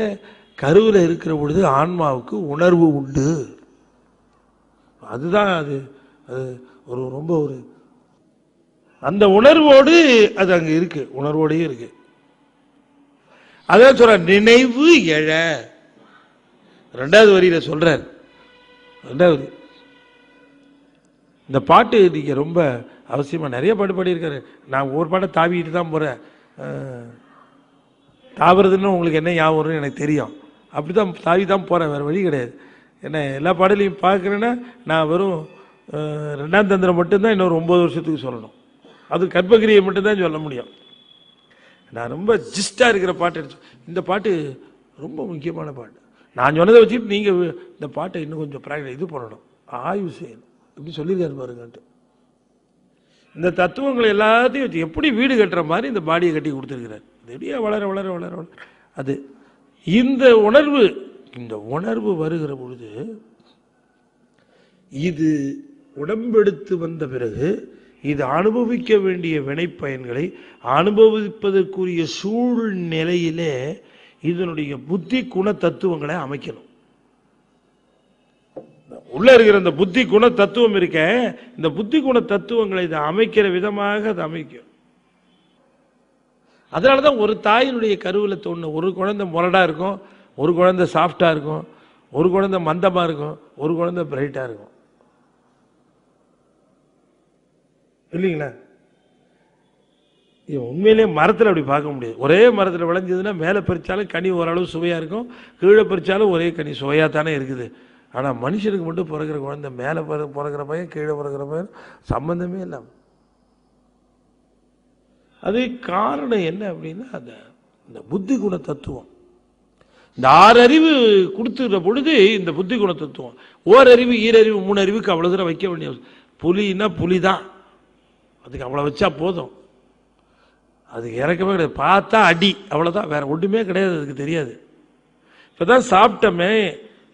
S1: கருவில் இருக்கிற பொழுது ஆன்மாவுக்கு உணர்வு உண்டு. அதுதான் அது ஒரு ரொம்ப ஒரு அந்த உணர்வோடு அது அங்க இருக்கு, உணர்வோடே இருக்கு. அதான் சொல்ற நினைவு எழ. 2வது வரியில சொல்றார். 2வது இந்த பாட்டு நீங்க ரொம்ப அவசியமா நிறைய பாட்டு பாடியிருக்காரு. நான் ஒரு பாட்டை தாவிட்டு தான் போறேன். தாவறதுன்னு உங்களுக்கு என்ன ஞாபகம் வரும்னு எனக்கு தெரியும். அப்படிதான் தாவி தான் போறேன், வேற வழி கிடையாது. என்ன எல்லா பாடலையும் பார்க்குறேன்னா நான் வெறும் 2ஆம் தந்திரம் மட்டும்தான் இன்னொரு 9 வருஷத்துக்கு சொல்லணும். அது கர்ப்பகிரியை மட்டும்தான் சொல்ல முடியும். நான் ரொம்ப ஜிஸ்டா இருக்கிற பாட்டு எடுத்து, இந்த பாட்டு ரொம்ப முக்கியமான பாட்டு. நான் சொன்னதை வச்சுட்டு நீங்க இந்த பாட்டை இன்னும் கொஞ்சம் இது பண்ணணும், ஆய்வு செய்யணும். இப்படி சொல்லியிருக்காரு பாருங்கன்ட்டு. இந்த தத்துவங்களை எல்லாத்தையும் வச்சு எப்படி வீடு கட்டுற மாதிரி இந்த பாடியை கட்டி கொடுத்துருக்கிறார். எப்படியா வளர வளர வளர வளர அது இந்த உணர்வு வருகிற பொழுது, இது உடம்பெடுத்து வந்த பிறகு இது அனுபவிக்க வேண்டிய வினைப்பயன்களை அனுபவிப்பதற்குரிய சூழ்நிலையிலே இதனுடைய புத்தி குண தத்துவங்களை அமைக்கணும். உள்ள இருக்கிற இந்த புத்தி குண தத்துவம் இருக்க, இந்த புத்தி குண தத்துவங்களை இதை அமைக்கிற விதமாக அதை அமைக்கும். அதனாலதான் ஒரு தாயினுடைய கருவில் தோணும் ஒரு குழந்தை முரடா இருக்கும், ஒரு குழந்தை சாஃப்டா இருக்கும், ஒரு குழந்தை மந்தமா இருக்கும், ஒரு குழந்தை பிரைட்டா இருக்கும். இல்லைங்களா? உண்மையிலேயே மரத்தில் அப்படி பார்க்க முடியாது. ஒரே மரத்தில் விளைஞ்சதுன்னா மேலே பறிச்சாலும் கனி ஓரளவு சுவையாக இருக்கும், கீழே பறிச்சாலும் ஒரே கனி சுவையாக தானே இருக்குது. ஆனால் மனுஷனுக்கு மட்டும் பிறக்கிற குழந்தை மேலே பிறக்கிற பையன் கீழே பிறக்கிற பையன் சம்பந்தமே இல்லாமல். அது காரணம் என்ன அப்படின்னா இந்த புத்தி குண தத்துவம். இந்த 6 அறிவு கொடுத்துக்கிற பொழுது இந்த புத்தி குண தத்துவம், ஓரறிவு ஈரறிவு 3 அறிவுக்கு அவ்வளோ தூரம் வைக்க வேண்டிய புலின்னா புலி தான், அதுக்கு அவ்வளோ வச்சா போதும். அதுக்கு இறக்கமே கிடையாது, பார்த்தா அடி, அவ்வளோதான், வேற ஒன்றுமே கிடையாது, அதுக்கு தெரியாது. இப்போ தான் சாப்பிட்டோமே,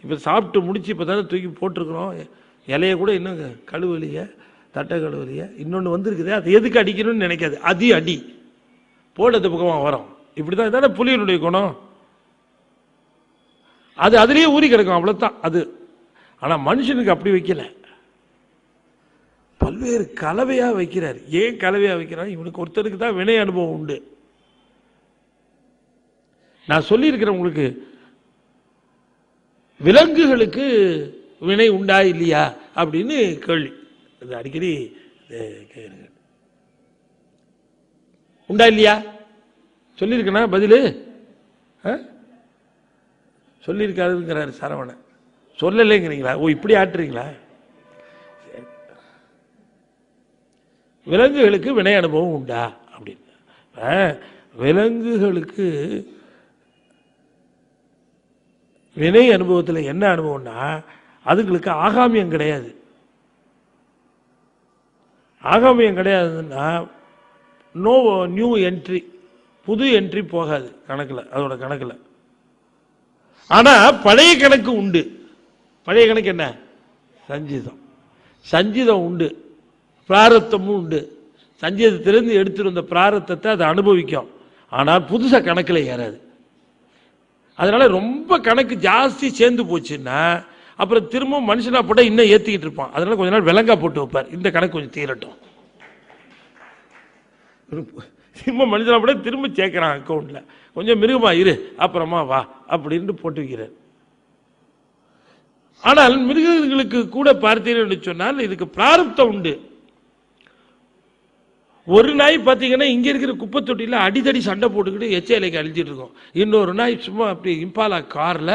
S1: இப்போ சாப்பிட்டு முடிச்சு இப்போ தானே தூக்கி போட்டிருக்கிறோம், இலையை கூட இன்னும் கழுவலிய தட்டை கழுவலிய இன்னொன்று வந்துருக்குது, அது எதுக்கு அடிக்கணும்னு நினைக்காது, அடி போடுறது பக்கமாக வரும். இப்படி தான் தானே புலியினுடைய குணம், அது அதுலேயே ஊறி கிடக்கும், அவ்வளோதான் அது. ஆனால் மனுஷனுக்கு அப்படி வைக்கல, பல்வேறு கலவையா வைக்கிறார். ஏன் கலவையா வைக்கிறார்? இவனுக்கு ஒருத்தருக்கு தான் வினை அனுபவம் உண்டு. நான் சொல்லியிருக்கிறேன் உங்களுக்கு, விலங்குகளுக்கு வினை உண்டா இல்லையா அப்படின்னு கேள்வி அடிக்கடி உண்டா இல்லையா சொல்லியிருக்கேனா? பதிலு சொல்லியிருக்காருங்கிறாரு சரவணன். சொல்லலைங்கிறீங்களா? ஓ இப்படி ஆட்டுறீங்களா? விலங்குகளுக்கு வினை அனுபவம் உண்டா அப்படின்னு. விலங்குகளுக்கு வினை அனுபவத்தில் என்ன அனுபவம்னா, அதுங்களுக்கு ஆகாமியம் கிடையாது. ஆகாமியம் கிடையாதுன்னா நோ நியூ என்ட்ரி, புது என்ட்ரி போகாது கணக்கில், அதோட கணக்கில். ஆனால் பழைய கணக்கு உண்டு. பழைய கணக்கு என்ன? சஞ்சிதம். சஞ்சிதம் உண்டு, பிராரத்தமும் உண்டு. சஞ்சீதத்திலிருந்து எடுத்துட்டு வந்த பிராரத்தத்தை அதை அனுபவிக்கும், ஆனால் புதுசாக கணக்கில் ஏறாது. அதனால ரொம்ப கணக்கு ஜாஸ்தி சேர்ந்து போச்சுன்னா அப்புறம் திரும்ப மனுஷனா போட்டால் இன்னும் ஏற்றிக்கிட்டு இருப்பான். அதனால கொஞ்ச நாள் விலங்கா போட்டு வைப்பார், இந்த கணக்கு கொஞ்சம் தீரட்டும். திரும்ப மனுஷனா போட திரும்ப சேர்க்கிறான் அக்கௌண்ட்ல, கொஞ்சம் மிருகமா இரு அப்புறமா வா அப்படின்னு போட்டு வைக்கிறார். ஆனால் மிருகங்களுக்கு கூட பார்த்தீங்கன்னு சொன்னால் இதுக்கு பிராரப்தம் உண்டு. ஒரு நாய் பார்த்தீங்கன்னா இங்க இருக்கிற குப்பை தொட்டியில் அடிதடி சண்டை போட்டுக்கிட்டு எச்சைலைக்கு அழிஞ்சிட்டு இருக்கும். இன்னொரு நாய் சும்மா அப்படி இம்பாலா கார்ல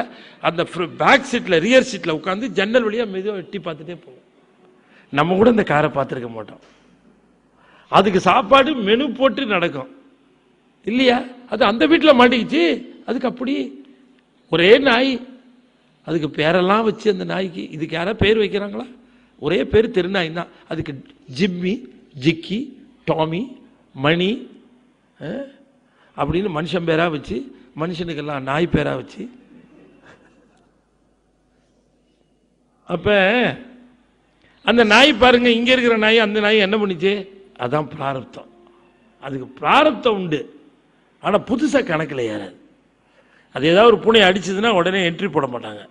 S1: அந்த பேக் சீட்ல ரியர் சீட்ல உட்காந்து ஜன்னல் வழியா மெதுவாக எட்டி பார்த்துட்டே போகும். நம்ம கூட இந்த காரை பார்த்துருக்க மாட்டோம். அதுக்கு சாப்பாடு மெனு போட்டு நடக்கும் இல்லையா? அது அந்த வீட்டில் மாட்டிக்கிச்சு, அதுக்கு அப்படி ஒரே நாய், அதுக்கு பேரெல்லாம் வச்சு அந்த நாய்க்கு இதுக்கு யாரா பேர் வைக்கிறாங்களா? ஒரே பேர் தெருநாய் தான். அதுக்கு ஜிம்மி, ஜிக்கி, டாமி, மணி அப்படின்னு மனுஷன் பேரா வச்சு, மனுஷனுக்கெல்லாம் நாய் பேரா வச்சு. அப்ப அந்த நாய் பாருங்க, இங்க இருக்கிற நாய் அந்த நாய் என்ன பண்ணிச்சு? அதான் பிராரப்தம். அதுக்கு பிராரப்தம் உண்டு, ஆனா புதுசா கணக்கில் ஏறாது. அது ஏதாவது ஒரு பூனை அடிச்சதுன்னா உடனே என்ட்ரி போட மாட்டாங்க,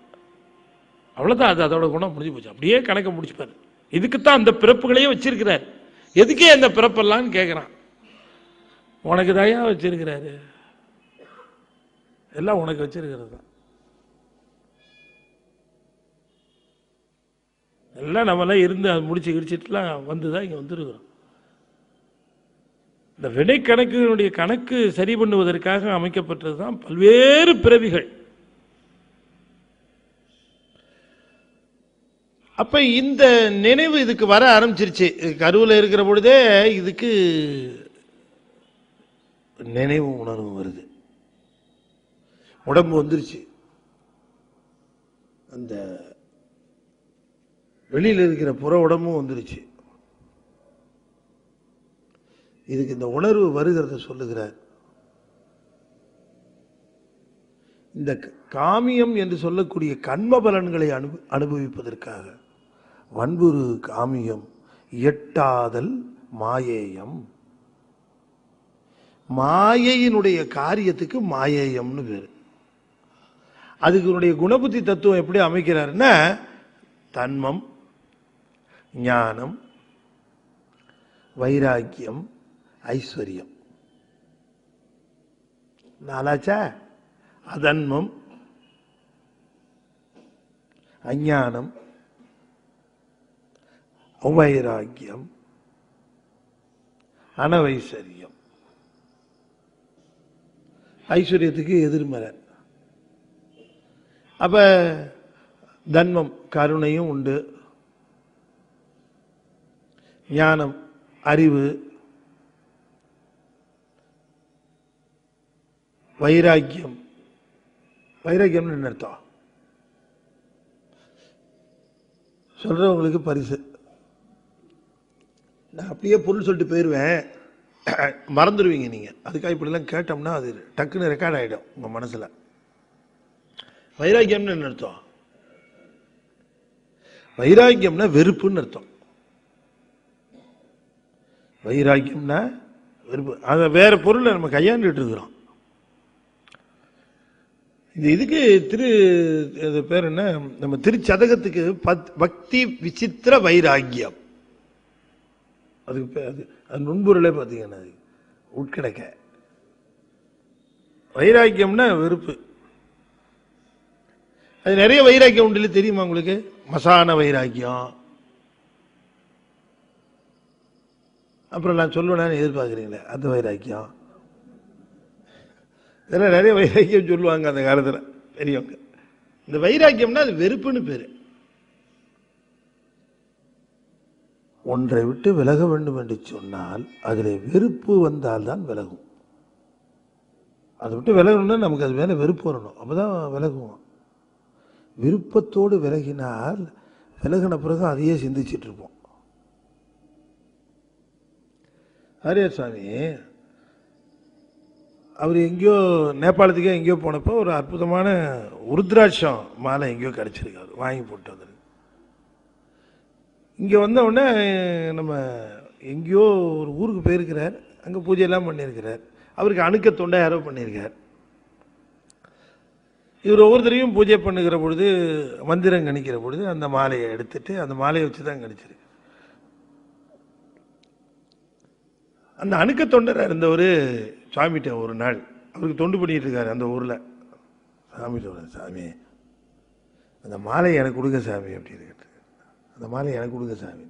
S1: அவ்வளவுதான். அது அதோட குணம் முடிஞ்சு போச்சு, அப்படியே கணக்கை முடிச்சுப்பாரு. இதுக்குத்தான் அந்த பிறப்புகளையே வச்சிருக்கிறார். எதுக்கே அந்த பிறப்பெல்லாம் கேட்கிறான்? உனக்கு தாயா வச்சிருக்கிறாரு, எல்லாம் உனக்கு வச்சிருக்கிறது தான். எல்லாம் நம்மளாம் இருந்து முடிச்சு கிடிச்சிட்டுலாம் வந்துதான் இங்க வந்துருக்கிறோம். இந்த வினை கணக்குகளுடைய கணக்கு சரி பண்ணுவதற்காக அமைக்கப்பட்டது தான் பல்வேறு பிறவிகள். அப்ப இந்த நினைவு இதுக்கு வர ஆரம்பிச்சிருச்சு. கருவில் இருக்கிற பொழுதே இதுக்கு நினைவு உணர்வு வருது, உடம்பு வந்துருச்சு. அந்த வெளியில் இருக்கிற புற உடம்பும் வந்துருச்சு. இதுக்கு இந்த உணர்வு வருகிறத சொல்லுகிறார். இந்த காமியம் என்று சொல்லக்கூடிய கண்ம பலன்களை அனுபவிப்பதற்காக வன்புறு காமியம் எட்டாதல் மாயேயம். மாயையினுடைய காரியத்துக்கு மாயேயம்னு பேரு. அதுக்கு குணபுத்தி தத்துவம் எப்படி அமைக்கிறாருன்னா, தன்மம், ஞானம், வைராக்கியம், ஐஸ்வர்யம். நாலாச்சா? அதன்மம், அஞ்ஞானம், அவைராக்கியம், அனவைசரியம். ஐஸ்வர்யத்துக்கு எதிர்மறை. அப்ப தன்மம் கருணையும் உண்டு, ஞானம் அறிவு, வைராக்கியம். வைராக்கியம் என்ன அர்த்தம்? சொல்றவங்களுக்கு பரிசு. நான் அப்படியே பொருள் சொல்லிட்டு போயிடுவேன், மறந்துடுவீங்க நீங்க. அதுக்காக இப்படிலாம் கேட்டோம்னா அது டக்குன்னு ரெக்கார்ட் ஆகிடும் உங்க மனசுல. வைராக்கியம்னு என்ன அர்த்தம்? வைராக்கியம்னா வெறுப்புன்னு அர்த்தம். வைராக்கியம்னா வெறுப்பு. அதை வேற பொருளை நம்ம கையாண்டுட்டு இருக்கிறோம். இதுக்கு பேர் என்ன, நம்ம திருச்சதகத்துக்கு பக்தி விசித்திர வைராக்கியம். அதுக்கு அது நுண்பொருளே பார்த்தீங்கன்னா உட்கிடக்க. வைராக்கியம்னா வெறுப்பு. அது நிறைய வைராக்கியம் உண்டு, தெரியுமா உங்களுக்கு? மசான வைராக்கியம். அப்புறம் நான் சொல்லுவேன்னு எதிர்பார்க்குறீங்களே, அந்த வைராக்கியம். இதெல்லாம் நிறைய வைராக்கியம் சொல்லுவாங்க அந்த காலத்தில் பெரியவங்க. இந்த வைராக்கியம்னா அது வெறுப்புன்னு பேரு. ஒன்றை விட்டு விலக வேண்டும் என்று சொன்னால் அதில் வெறுப்பு வந்தால்தான் விலகும். அதை விட்டு விலகணும்னா நமக்கு அது மேலே வெறுப்பு வரணும், அப்போதான் விலகுவோம். விருப்பத்தோடு விலகினால் விலகின பிறகு அதையே சிந்திச்சுட்டு இருப்போம். ஆரியார் சுவாமி அவர் எங்கேயோ நேபாளத்துக்கே எங்கேயோ போனப்போ ஒரு அற்புதமான உருத்ராட்சம் மாலை எங்கேயோ கிடைச்சிருக்காரு, வாங்கி போட்டு வந்துருக்கு. இங்கே வந்த உடனே நம்ம எங்கேயோ ஒரு ஊருக்கு போயிருக்கிறார், அங்கே பூஜையெல்லாம் பண்ணியிருக்கிறார். அவருக்கு அணுக்க தொண்டை யாரோ பண்ணியிருக்கார். இவர் ஒவ்வொருத்தரையும் பூஜை பண்ணுகிற பொழுது, மந்திரம் கணிக்கிற பொழுது அந்த மாலையை எடுத்துட்டு அந்த மாலையை வச்சு தான் கணிச்சிருக்கு. அந்த அணுக்க தொண்டராக இருந்தவர் சுவாமிகிட்ட ஒரு நாள், அவருக்கு தொண்டு பண்ணிட்டு இருக்காரு அந்த ஊரில். சாமிகிட்ட, சாமி அந்த மாலையை எனக்கு கொடுங்க சாமி அப்படின்னு கேட்டு, அந்த மாலையை எனக்கு கொடுங்க சாமி.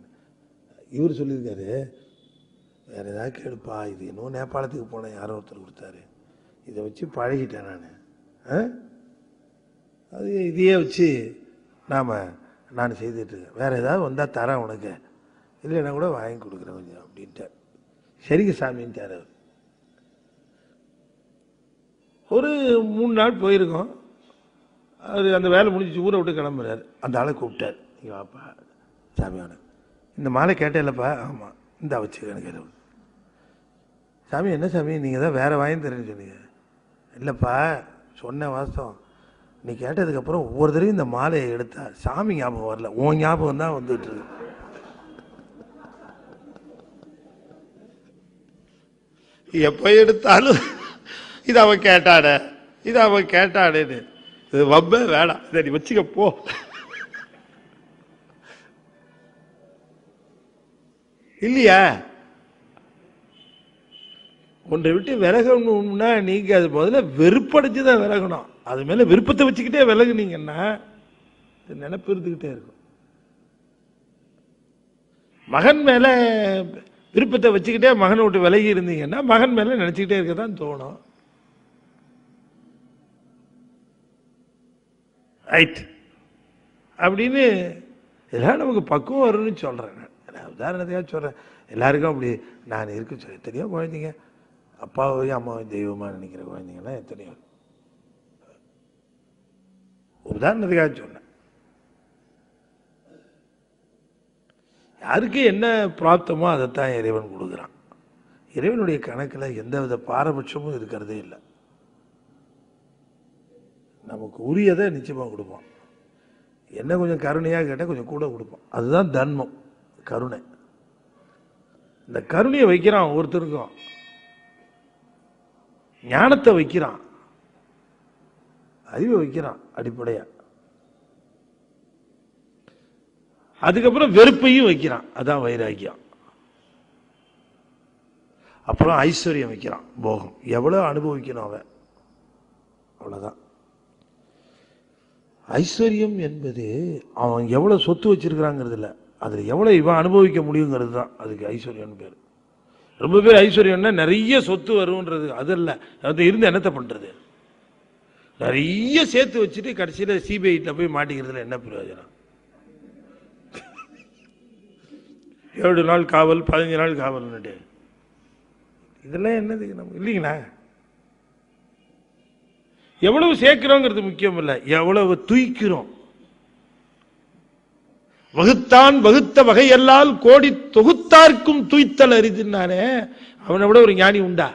S1: இவர் சொல்லியிருக்காரு, வேற ஏதாவது கேடுப்பா, இது இன்னும் நேபாளத்துக்கு போனேன், யாரோ ஒருத்தர் கொடுத்தாரு, இதை வச்சு பழகிட்டேன் நான், அது இதையே வச்சு நான் செய்துட்டு இருக்கேன், வேற ஏதாவது வந்தால் தரேன் உனக்கு, இல்லைன்னா கூட வாங்கி கொடுக்குறேன் கொஞ்சம் அப்படின்ட்டு. சரிங்க சாமின்ட்டார். ஒரு 3 நாள் போயிருக்கோம். அவர் அந்த வேலை முடிஞ்சு ஊரை விட்டு கிளம்புறாரு. அந்த ஆளை கூப்பிட்டார், இங்கே வாப்பா சாமியான, இந்த மாலை கேட்டேன்லப்பா. ஆமாம், இந்த வச்சு எனக்கு. சாமி என்ன சாமி, நீங்கள் தான் வேற வாங்கி தரேன்னு சொன்னீங்க. இல்லைப்பா சொன்ன வாஸ்தவம், நீ கேட்டதுக்கப்புறம் ஒவ்வொரு தடவையும் இந்த மாலையை எடுத்தா சாமி ஞாபகம் வரல, உன் ஞாபகம் தான் வந்துட்டு இருக்கு. எப்ப எடுத்தாலும் இது அவன் கேட்டாட, இது அவன் கேட்டாடேன்னு, இது வப்ப வேணாம், இதை நீ வச்சுக்க போ. இல்லையா? ஒன்றை விட்டு விலகணும்னா நீங்க அது முதல்ல வெறுப்படைச்சுதான் விலகணும். அது மேல விருப்பத்தை வச்சுக்கிட்டே விலகுனீங்கன்னா நினைப்பு இருந்துகிட்டே இருக்கும். மகன் மேல விருப்பத்தை வச்சுக்கிட்டே மகனை விட்டு விலகி இருந்தீங்கன்னா மகன் மேல நினைச்சுக்கிட்டே இருக்கதான் தோணும். ரைட் அப்படின்னு எல்லாம் நமக்கு பக்குவம் வரும்னு சொல்றேன். உதாரணத்தையாக சொல்றேன். எல்லாருக்கும் அப்படி நான் இருக்கு சொல்ல எத்தனையோ குழந்தைங்க அப்பாவையும் அம்மாவையும் தெய்வமா நினைக்கிற குழந்தைங்கலாம் எத்தனையோ. உதாரணத்துக்காக சொன்னேன். யாருக்கு என்ன பிராப்தமோ அதைத்தான் இறைவன் கொடுக்குறான். இறைவனுடைய கணக்கில் எந்தவித பாரபட்சமும் இருக்கிறதே இல்லை. நமக்கு உரியதை நிச்சயமாக கொடுப்போம். என்ன கொஞ்சம் கருணையாக கேட்டால் கொஞ்சம் கூட கொடுப்போம். அதுதான் தர்மம், கருணை. இந்த கருணையை வைக்கிறான், ஒருத்தருக்கும் ஞானத்தை வைக்கிறான், அறிவை வைக்கிறான் அடிப்படையா. அதுக்கப்புறம் வெறுப்பையும் வைக்கிறான், அதான் வைராக்கியம். அப்புறம் ஐஸ்வர்யம் வைக்கிறான், போகம். எவ்வளவு அனுபவிக்கணும் அவன், அவ்வளவுதான். ஐஸ்வர்யம் என்பது அவன் எவ்வளவு சொத்து வச்சிருக்கிறாங்கிறது இல்லை, அதுல எவ்வளவு இவன் அனுபவிக்க முடியுங்கிறது தான் அதுக்கு ஐஸ்வர்யம் பேர். ரொம்ப பேர் ஐஸ்வர்யம்னா நிறைய சொத்து வரும்ன்றது அதல்ல. அது இருந்து என்னத்தை பண்றது? நிறைய சேர்த்து வச்சுட்டு கடைசியில் சிபிஐ போய் மாட்டிக்கிறதுல என்ன பிரயோஜனம்? 7 நாள் காவல், 15 நாள் காவல்னுட்டு இதெல்லாம் என்னது நம்ம இல்லைங்களா? எவ்வளவு சேர்க்கிறோங்கிறது முக்கியம் இல்லை, எவ்வளவு தூய்க்கிறோம். வகுத்தான் வகுத்த வகையெல்லாம் கோடி தொகுத்தார்க்கும் தூய்த்தல் அரிதுன்னானே, அவனை விட ஒரு ஞானி உண்டா?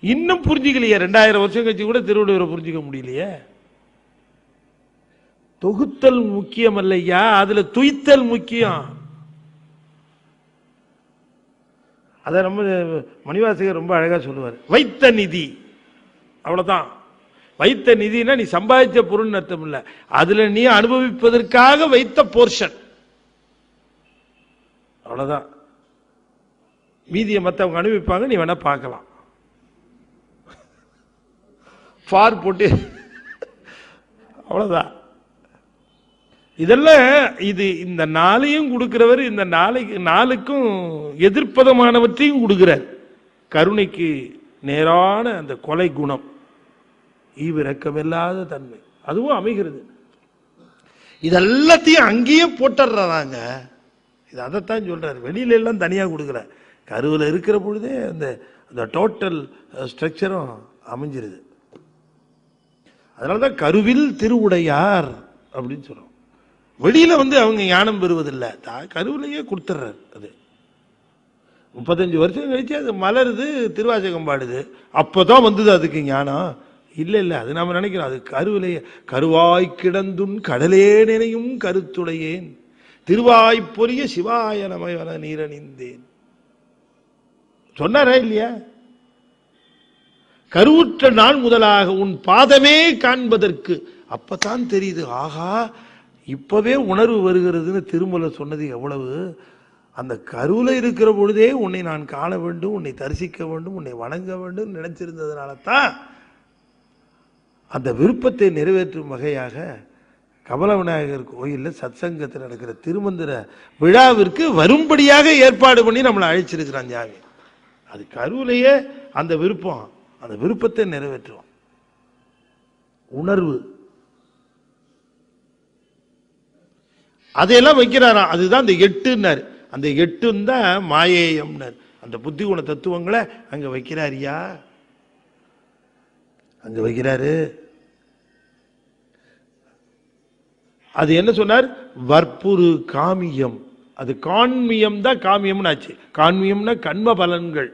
S1: இன்னும் புரிஞ்சுக்கலையே, 2000 வருஷம் கழிச்சு கூட திருவள்ளுவரை புரிஞ்சுக்க முடியலையே. தொகுத்தல் முக்கியம் இல்லையா, அதுல துய்த்தல் முக்கியம். அத நம்ம மணிவாசகர் ரொம்ப அழகா சொல்லுவார், வைத்த நிதி. அவ்வளவுதான். வைத்த நிதினா நீ சம்பாதிச்ச பொருள் அர்த்தம் இல்ல, அதுல நீ அனுபவிப்பதற்காக வைத்த போர்ஷன், அவ்வளவுதான். மீதியை மற்றவங்க அனுபவிப்பாங்க, நீ வேணா பார்க்கலாம். ஃபார் போட்டு அவ்வளவுதான். இதெல்லாம் இது இந்த நாளையும் கொடுக்கிறவர், இந்த நாளுக்கும் எதிர்ப்பதமானவற்றையும் கொடுக்கிறார். கருணைக்கு நேரான அந்த கொலை குணம், ஈவிரக்கமில்லாத தன்மை, அதுவும் அமைகிறது. இதெல்லாத்தையும் அங்கேயே போட்டுறாங்க. இது அதைத்தான் சொல்றாரு, வெளியில எல்லாம் தனியா கொடுக்கல, கருவில் இருக்கிற பொழுதே அந்த டோட்டல் ஸ்ட்ரக்சரும் அமைஞ்சிருது. அதனாலதான் கருவில் திருவுடையார் அப்படின்னு சொல்றோம். வெளியில அவங்க ஞானம் பெறுவதில்லை, கருவிலேயே கொடுத்துறாரு. அது 35 வருஷம் கழிச்சு அது மலருது, திருவாசகம் பாடுது, அப்பதான் வந்தது அதுக்கு ஞானம். இல்ல இல்ல, அது நாம நினைக்கிறோம், அது கருவிலேயே. கருவாய் கிடந்துன் கடலே நினையும் கருத்துடையேன், திருவாய் பொரிய சிவாய நமவன நீரணிந்தேன் சொன்னாரா இல்லையா? கருவுற்ற நாள் முதலாக உன் பாதமே காண்பதற்கு அப்பதான் தெரியுது, ஆகா இப்பவே உணர்வு வருகிறதுன்னு திருமலை சொன்னது எவ்வளவு. அந்த கருவில இருக்கிற பொழுதே உன்னை நான் காண வேண்டும், உன்னை தரிசிக்க வேண்டும், உன்னை வணங்க வேண்டும் நினைச்சிருந்ததுனால தான் அந்த விருப்பத்தை நிறைவேற்றும் வகையாக கமல விநாயகர் கோயிலில் சத்சங்கத்தில் நடக்கிற திருமந்திர விழாவிற்கு வரும்படியாக ஏற்பாடு பண்ணி நம்மளை அழைச்சிருக்கிறான் ஜாமி. அது கருவிலேயே அந்த விருப்பம், அந்த விருப்பத்தை நிறைவேற்றுவோம். உணர்வு அதையெல்லாம் வைக்கிறாராம். அதுதான் அந்த 8ன்னாரு. அந்த 8 தான் மாயேயம்னார். அந்த புத்தி குண தத்துவங்களை அங்க வைக்கிறாரியா, அங்க வைக்கிறாரு. அது என்ன சொன்னார்? வற்புறு காமியம். அது காண்மியம் தான் காமியம்னு ஆச்சு. காண்மியம்னா கண்ம பலன்கள்,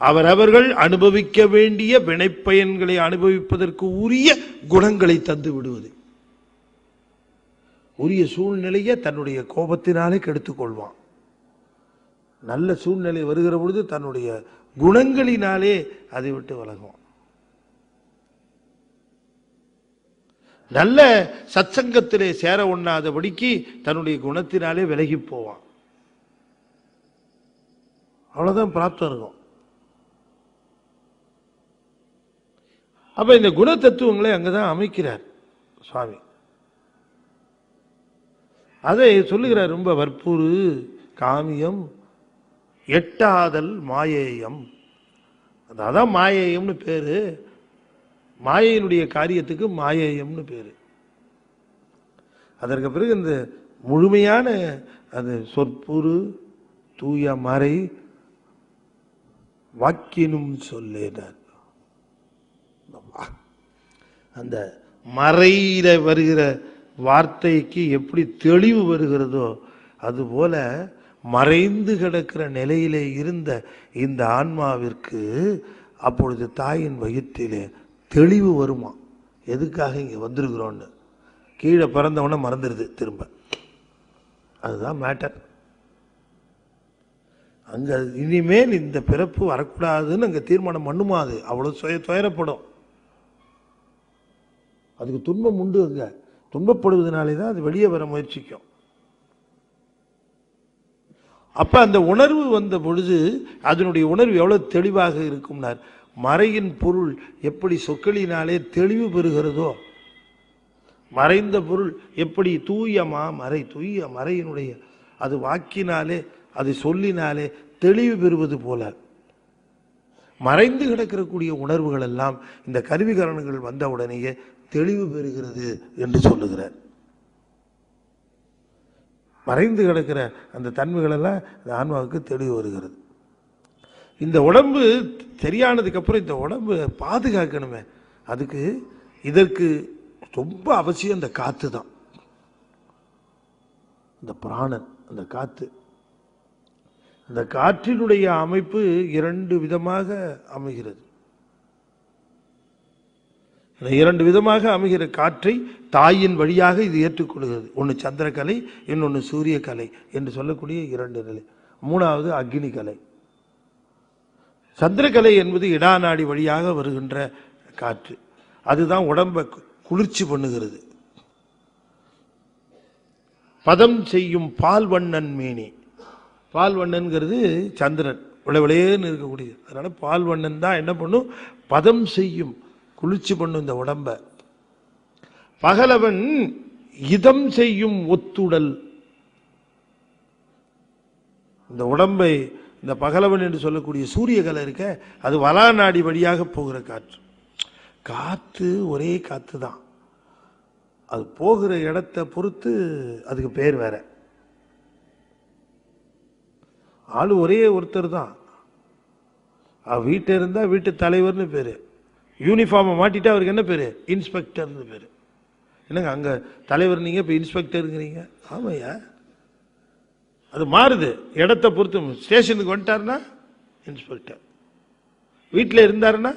S1: அவரவர்கள் அனுபவிக்க வேண்டிய வினைப்பயன்களை அனுபவிப்பதற்கு உரிய குணங்களை தந்து விடுவது. உரிய சூழ்நிலையை தன்னுடைய கோபத்தினாலே கெடுத்துக் கொள்வான். நல்ல சூழ்நிலை வருகிற பொழுது தன்னுடைய குணங்களினாலே அதை விட்டு விலகுவான். நல்ல சத்சங்கத்திலே சேர ஒண்ணாதபடிக்கு தன்னுடைய குணத்தினாலே விலகி போவான். அவ்வளவுதான் பிராப்தம் இருக்கும். அப்ப இந்த குண தத்துவங்களை அங்கதான் அமைக்கிறார் சுவாமி. அதை சொல்லுகிறார். ரொம்ப வற்புறு காமியம் எட்டாதல் மாயேயம். அதான் மாயேயம்னு பேரு. மாயையினுடைய காரியத்துக்கு மாயேயம்னு பேரு. அதற்கு பிறகு இந்த முழுமையான அது சொற்புறு தூய மறை வாக்கினும் சொல்லேனார். அந்த மறையில வருகிற வார்த்தைக்கு எப்படி தெளிவு வருகிறதோ அதுபோல மறைந்து கிடக்கிற நிலையிலே இருந்த இந்த ஆன்மாவிற்கு அப்பொழுது தாயின் வயிற்றிலே தெளிவு வருமா, எதுக்காக இங்க வந்திருக்கிறோன்னு. கீழே பிறந்தவன மறந்துடுது திரும்ப. அதுதான் மேட்டர். அங்க இனிமேல் இந்த பிறப்பு வரக்கூடாதுன்னு அங்க தீர்மானம் பண்ணுமா? அது அவ்வளவு துயரப்படும். அதுக்கு துன்பம் உண்டு. அங்க துன்பப்படுவதனாலே தான் அது வெளியே வர முயற்சிக்கும். அப்ப அந்த உணர்வு வந்த பொழுது அதனுடைய உணர்வு எவ்வளவு தெளிவாக இருக்கும்னார். மறையின் பொருள் எப்படி சொற்களினாலே தெளிவு பெறுகிறதோ, மறைந்த பொருள் எப்படி தூய மறையினுடைய அது வாக்கினாலே அது சொல்லினாலே தெளிவு பெறுவது போல மறைந்து கிடக்கக்கூடிய உணர்வுகள் எல்லாம் இந்த கருவிகரணங்கள் வந்தவுடனேயே தெளிவு பெறுகிறது என்று சொல்லுகிறார். மறைந்து கிடக்கிற அந்த தன்மைகள் எல்லாம் இந்த ஆன்மாவுக்கு தெளிவு வருகிறது. இந்த உடம்பு சரியானதுக்கு அப்புறம் இந்த உடம்பு பாதுகாக்கணுமே, அதுக்கு இதற்கு ரொம்ப அவசியம் இந்த காத்து தான். இந்த பிராணன், அந்த காத்து, அந்த காற்றினுடைய அமைப்பு 2 விதமாக அமைகிறது. இந்த 2 விதமாக அமைகிற காற்றை தாயின் வழியாக இது ஏற்றுக்கொள்கிறது. ஒன்று சந்திரகலை, இன்னொன்று சூரிய கலை என்று சொல்லக்கூடிய 2 நிலை. 3வது அக்னி கலை. சந்திரகலை என்பது இடாநாடி வழியாக வருகின்ற காற்று. அதுதான் உடம்பை குளிர்ச்சி பண்ணுகிறது. பதம் செய்யும் பால் வண்ணன் மேனி. பால் வண்ணன்கிறது சந்திரன், விளைவிளையேன்னு இருக்கக்கூடியது. அதனால பால் வண்ணன் தான் என்ன பண்ணும்? பதம் செய்யும், குளிர்ச்சி பண்ணும் இந்த உடம்ப. பகலவன் இதம் செய்யும் ஒத்துடல். இந்த உடம்பை இந்த பகலவன் என்று சொல்லக்கூடிய சூரிய கலை இருக்க, அது வலாநாடி வழியாக போகிற காற்று. காற்று ஒரே காற்று தான், அது போகிற இடத்தை பொறுத்து அதுக்கு பேர் வேற. ஆளு ஒரே ஒருத்தர் தான். வீட்டை இருந்தா வீட்டு தலைவர்னு பேரு. யூனிஃபார்மை மாட்டிட்டா அவருக்கு என்ன பேரு? இன்ஸ்பெக்டர்னு பேரு. என்னங்க அங்க தலைவர் நீங்க, இப்ப இன்ஸ்பெக்டருங்கிறீங்க? ஆமையா, அது மாறுது இடத்தை பொறுத்து. ஸ்டேஷனுக்கு வந்துட்டாருன்னா இன்ஸ்பெக்டர், வீட்டில் இருந்தாருன்னா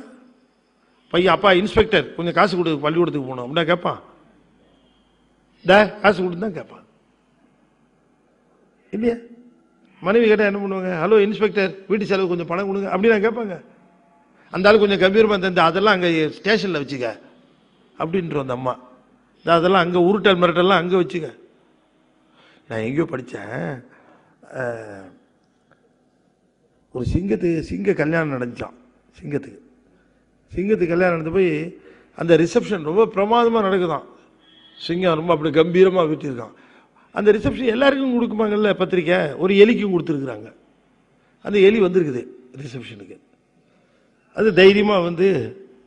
S1: பையன் அப்பா இன்ஸ்பெக்டர் கொஞ்சம் காசு கொடு, பள்ளிக்கூடத்துக்கு போகணும் அப்படின்னா கேட்பான். காசு கொடுத்து தான் கேட்பான் இல்லையா? மனைவி கேட்டால் என்ன பண்ணுவாங்க? ஹலோ இன்ஸ்பெக்டர், வீட்டு செலவு கொஞ்சம் பணம் கொடுங்க அப்படின்னா கேட்பாங்க. அந்த ஆள் கொஞ்சம் கம்பீரமாக தந்து அதெல்லாம் அங்கே ஸ்டேஷனில் வச்சுக்க அப்படின்ற அந்த அம்மா. அதெல்லாம் அங்கே உருட்டல் மிரட்டெல்லாம் அங்கே வச்சுக்க. நான் எங்கேயோ படித்தேன், ஒரு சிங்க கல்யாணம் நடந்துச்சான். சிங்கத்துக்கு கல்யாணம் நடந்து போய் அந்த ரிசப்ஷன் ரொம்ப பிரமாதமாக நடக்குதான். சிங்கம் ரொம்ப அப்படி கம்பீரமாக வீட்டிருக்கான். அந்த ரிசப்ஷன் எல்லாருக்கும் கொடுக்குமாங்கல்ல பத்திரிக்கை, ஒரு எலிக்கும் கொடுத்துருக்குறாங்க. அந்த எலி வந்திருக்குது ரிசப்ஷனுக்கு. அது தைரியமாக வந்து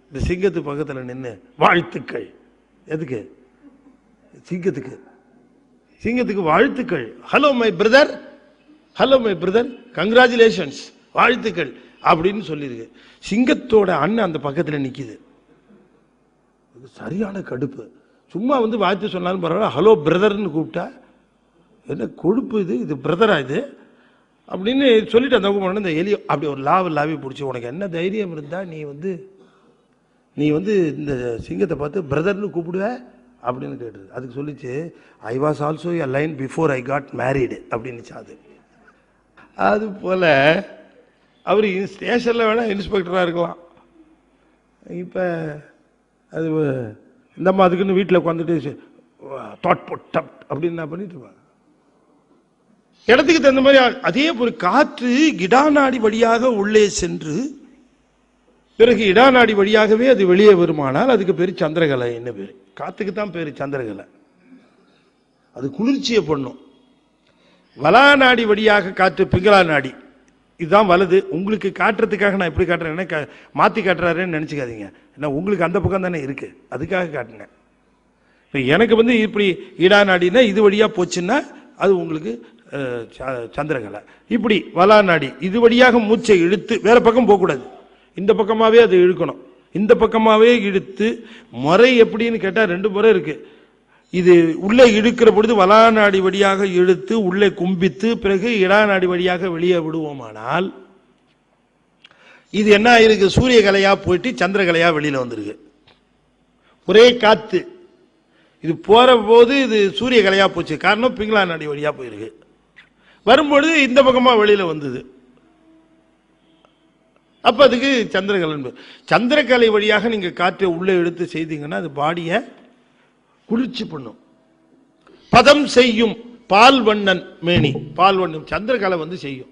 S1: இந்த சிங்கத்து பக்கத்தில் நின்று வாழ்த்துக்கள். எதுக்கு? சிங்கத்துக்கு வாழ்த்துக்கள். ஹலோ மை பிரதர், கங்க்ராச்சுலேஷன்ஸ், வாழ்த்துக்கள் அப்படின்னு சொல்லியிருக்கு. சிங்கத்தோட அண்ணன் அந்த பக்கத்தில் நிற்கிது. சரியான கடுப்பு. சும்மா வந்து வாழ்த்து சொன்னாலும் பரவாயில்ல, ஹலோ பிரதர்னு கூப்பிட்டா என்ன கொழுப்பு இது பிரதரா இது அப்படின்னு சொல்லிட்டு அந்த இந்த எலி அப்படி ஒரு லாவி பிடிச்சி, உனக்கு என்ன தைரியம் இருந்தா நீ வந்து இந்த சிங்கத்தை பார்த்து பிரதர்னு கூப்பிடுவ அப்படின்னு கேட்டது. அதுக்கு சொல்லிச்சு, I was also a lion before I got married அப்படின்னுச்சு. அது போல அவர் ஸ்டேஷனில் வேணா இன்ஸ்பெக்டராக இருக்கலாம். இப்போ அது இந்த அம்மா அதுக்குன்னு வீட்டில் உட்காந்துட்டு தாட் பொட் அப்படின்னு நான் பண்ணிட்டு இருப்பாங்க. இடத்துக்கு தகுந்த மாதிரி. அதே போல காற்று இடாநாடி வழியாக உள்ளே சென்று பிறகு இடாநாடி வழியாகவே அது வெளியே வருமானால் அதுக்கு பேரு சந்திரகலை. என்ன பேரு? காத்துக்கு தான் பேரு சந்திரகலை. அது குளிர்ச்சியை பண்ணும். வலாநாடி வழியாக காற்று பிங்களா நாடி, இதுதான் வலது. உங்களுக்கு காட்டுறதுக்காக நான் எப்படி காட்டுறேன், மாத்தி காட்டுறாருன்னு நினைச்சுக்காதீங்க. ஏன்னா உங்களுக்கு அந்த பக்கம் தானே இருக்கு, அதுக்காக காட்டினேன். எனக்கு வந்து இப்படி இடாநாடினா இது வழியா போச்சுன்னா அது உங்களுக்கு சந்திரகலை. இப்படி வலாநாடி இது வழியாக மூச்சை இழுத்து வேற பக்கம் போகக்கூடாது, இந்த பக்கமாவே அது இழுக்கணும். இந்த பக்கமாவே இழுத்து முறை எப்படின்னு கேட்டா 2 முறை இருக்கு. இது உள்ளே இழுக்கிற பொழுது வலாநாடி வழியாக இழுத்து உள்ளே கும்பித்து பிறகு இடாநாடி வழியாக வெளியே விடுவோமானால் இது என்ன ஆயிருக்கு? சூரிய கலையா போயிட்டு சந்திரகலையா வெளியில வந்திருக்கு. ஒரே காத்து. இது போற போது இது சூரிய கலையா போச்சு. காரணம் பிங்களா நாடி வழியா போயிருக்கு. வரும்பொழுது இந்த பக்கமா வெளியில வந்தது. அப்ப அதுக்கு சந்திரகலை. சந்திரகலை வழியாக நீங்க காற்றை உள்ளே எடுத்து செய்தீங்கன்னா அது பாடியை குளிர்ச்சி பண்ணும். பதம் செய்யும் பால் வண்ணன் மேனி, பால் வண்ணம் சந்திரகலை செய்யும்.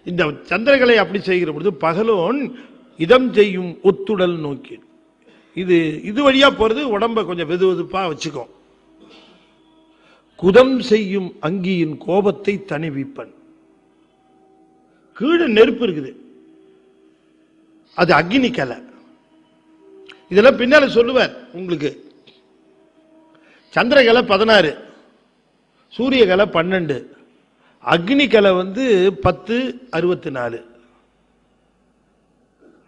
S1: இந்த சந்திரகலை அப்படி செய்கிற பொழுது பகலோன் இதம் செய்யும் ஒத்துடல் நோக்கி, இது வழியா போறது உடம்ப கொஞ்சம் வெது வெதுப்பா வச்சுக்கும். குதம் செய்யும் அங்கியின் கோபத்தை தணிவிப்பன். கீழே நெருப்பு இருக்குது, அது அக்னி கலை. இதெல்லாம் பின்னால சொல்லுவார் உங்களுக்கு. சந்திரகலை 16, சூரிய கலை 12, அக்னி கலை 10, 64.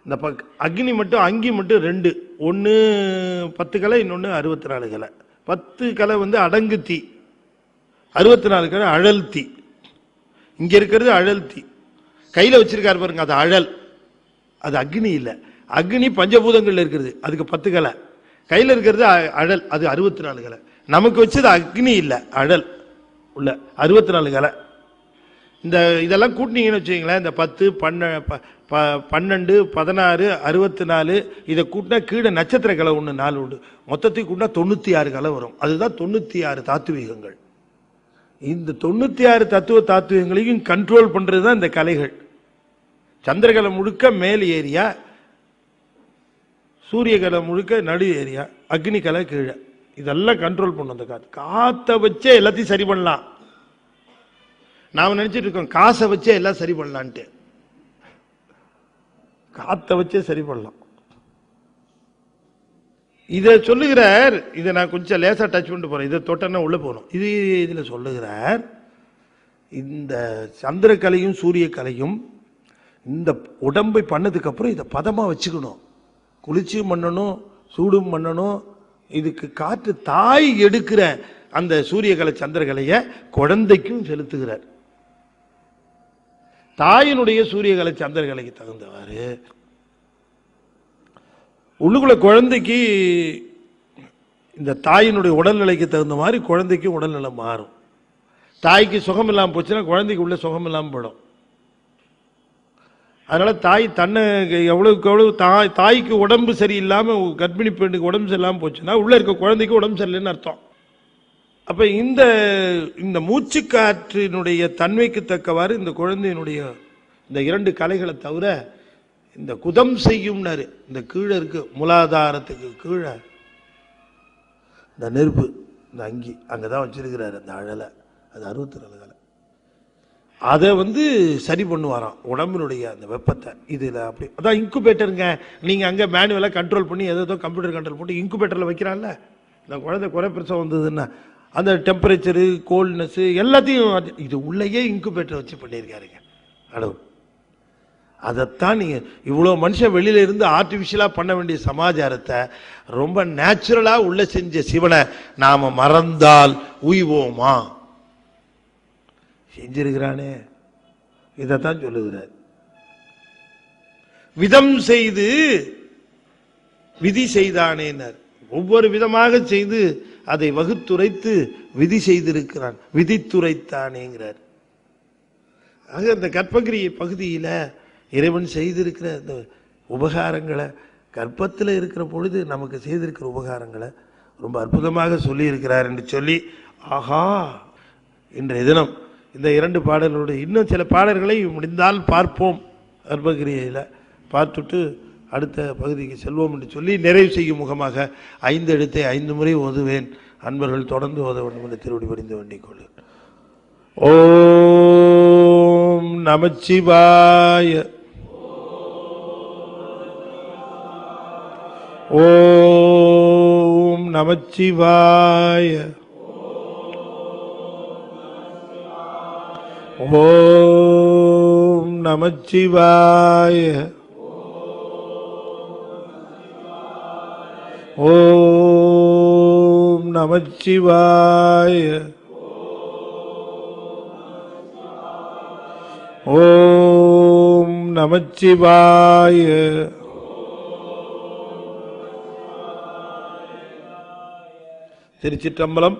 S1: இந்த அக்னி மட்டும் அங்கி மட்டும் 2, ஒன்னு 10 கலை, இன்னொன்னு 64 கலை. 10 கலை அடங்கு தீ, 64 கலை அழல் தீ. இங்க இருக்கிறது அழல் தீ, கையில வச்சிருக்காரு பாருங்க, அது அழல், அது அக்னி இல்ல. அக்னி பஞ்சபூதங்கள்ல இருக்கிறது, அதுக்கு 10 கலை. கையில இருக்கிறது அழல், அது 64 கலை. நமக்கு வச்சது அக்னி இல்ல, அழல் உள்ள 64 கலை. இந்த இதெல்லாம் கூட்டினீங்கன்னு வச்சுக்கீங்களேன், இந்த 10, 12, 16, 64 இதை கூட்டினா கீழே நட்சத்திர கலை 1, 4 உண்டு. மொத்தத்துக்கு கூட்டினா 96 கலை வரும். அதுதான் 96 தாத்துவீகங்கள். இந்த 96 தாத்துவீகங்களையும் கண்ட்ரோல் பண்றதுதான் இந்த கலைகள். சந்திரகலை முழுக்க மேல் ஏரியா, சூரிய கலை முழுக்க நடு ஏரியா, அக்னி கலை கீழே. இதெல்லாம் கண்ட்ரோல் பண்ணும் அந்த காத்த வச்சே எல்லாத்தையும் சரி பண்ணலாம். நாம நினைச்சிட்டு இருக்கோம் காசை வச்சே எல்லாம் சரி பண்ணலான்ட்டு. காத்த வச்சே சரி பண்ணலாம். இத சொல்லுகிறார். இதை நான் கொஞ்சம் லேசா டச் பண்ணிட்டு போறேன், இதை தொட்டனா உள்ள போகணும். இதுல சொல்லுகிறார், இந்த சந்திரகலையும் சூரிய கலையும் இந்த உடம்பை பண்ணதுக்கு அப்புறம் இதை பதமா வச்சுக்கணும். குளிர்ச்சியும் பண்ணணும், சூடும் பண்ணணும். இதுக்கு காற்று தாய் எடுக்கிற அந்த சூரியகலை சந்திரகலைய குழந்தைக்கும் செலுத்துகிறார். தாயினுடைய சூரியகலை சந்திரகலைக்கு தகுந்தவாறு உள்ளுக்குள்ள குழந்தைக்கு, இந்த தாயினுடைய உடல்நிலைக்கு தகுந்த மாதிரி குழந்தைக்கு உடல்நிலை மாறும். தாய்க்கு சுகம் இல்லாமல் போச்சுன்னா குழந்தைக்கு உள்ள சுகம் இல்லாமல் போயிடும். அதனால தாய் தன்னை எவ்வளவுக்கு எவ்வளவு தாய்க்கு உடம்பு சரியில்லாம, கர்ப்பிணி பெண்ணுக்கு உடம்பு சரியில்லாமல் போச்சுன்னா உள்ள இருக்க குழந்தைக்கு உடம்பு சரியில்லைன்னு அர்த்தம். அப்ப இந்த மூச்சு காற்றினுடைய தன்மைக்கு தக்கவாறு இந்த குழந்தையினுடைய இந்த 2 கலைகளை தவிர இந்த குதம் செய்யும்னாரு. இந்த கீழே இருக்கு மூலாதாரத்துக்கு கீழே இந்த நெருப்பு, இந்த அங்கி அங்கதான் வச்சிருக்கிறாரு அந்த அழலை. அது 64 கலை. அதை சரி பண்ணுவாராம் உடம்பினுடைய அந்த வெப்பத்தை. இதுல அப்படி அதான் இன்குபேட்டருங்க. நீங்க அங்க மேனுவலா கண்ட்ரோல் பண்ணி ஏதோ கம்ப்யூட்டர் கண்ட்ரோல் பண்ணி இன்குபேட்டர்ல வைக்கிறான்ல, இந்த குழந்தை குறை பிரசவம் வந்ததுன்னா அந்த டெம்பரேச்சரு, கோல்ட்னஸ் எல்லாத்தையும் இது உள்ளேயே இன்குபேட்டர் வச்சு பண்ணியிருக்காருங்க அளவு. அதைத்தான் நீங்க இவ்வளவு மனுஷன் வெளியில இருந்து ஆர்டிபிஷியலா பண்ண வேண்டிய சமாச்சாரத்தை ரொம்ப நேச்சுரலா உள்ள செஞ்ச சிவனை நாம மறந்தால் உய்வோமா? செஞ்சிருக்கிறானே. இதைத்தான் சொல்லுகிறார். விதம் செய்து விதி செய்தானேனர். ஒவ்வொரு விதமாக செய்து அதை வகுத்துரைத்து விதி செய்திருக்கிறான், விதித்துரைத்தானேங்கிறார். ஆக இந்த கர்ப்பகிரி பகுதியில இறைவன் செய்திருக்கிற இந்த உபகாரங்களை, கர்ப்பத்தில் இருக்கிற பொழுது நமக்கு செய்திருக்கிற உபகாரங்களை ரொம்ப அற்புதமாக சொல்லி இருக்கிறார் என்று சொல்லி, ஆஹா, இன்றைய தினம் இந்த 2 பாடல்களுடைய இன்னும் சில பாடல்களை முடிந்தால் பார்ப்போம். கர்ப்பகிரியில பார்த்துட்டு அடுத்த பகுதிக்கு செல்வோம் என்று சொல்லி நிறைவு செய்யும் முகமாக 5 எழுத்தை 5 முறை ஓதுவேன். அன்பர்கள் தொடர்ந்து ஓத வேண்டும் என்று திருவடி பணிந்து வேண்டிக் கொள்ளுங்கள். ஓம் நமச்சிவாய. ஓம் நமச்சிவாய. ஓம் நமச்சிவாய. ஓம் நமச்சிவாய. ஓம் நமச்சிவாய. திருச்சிற்றம்பலம்.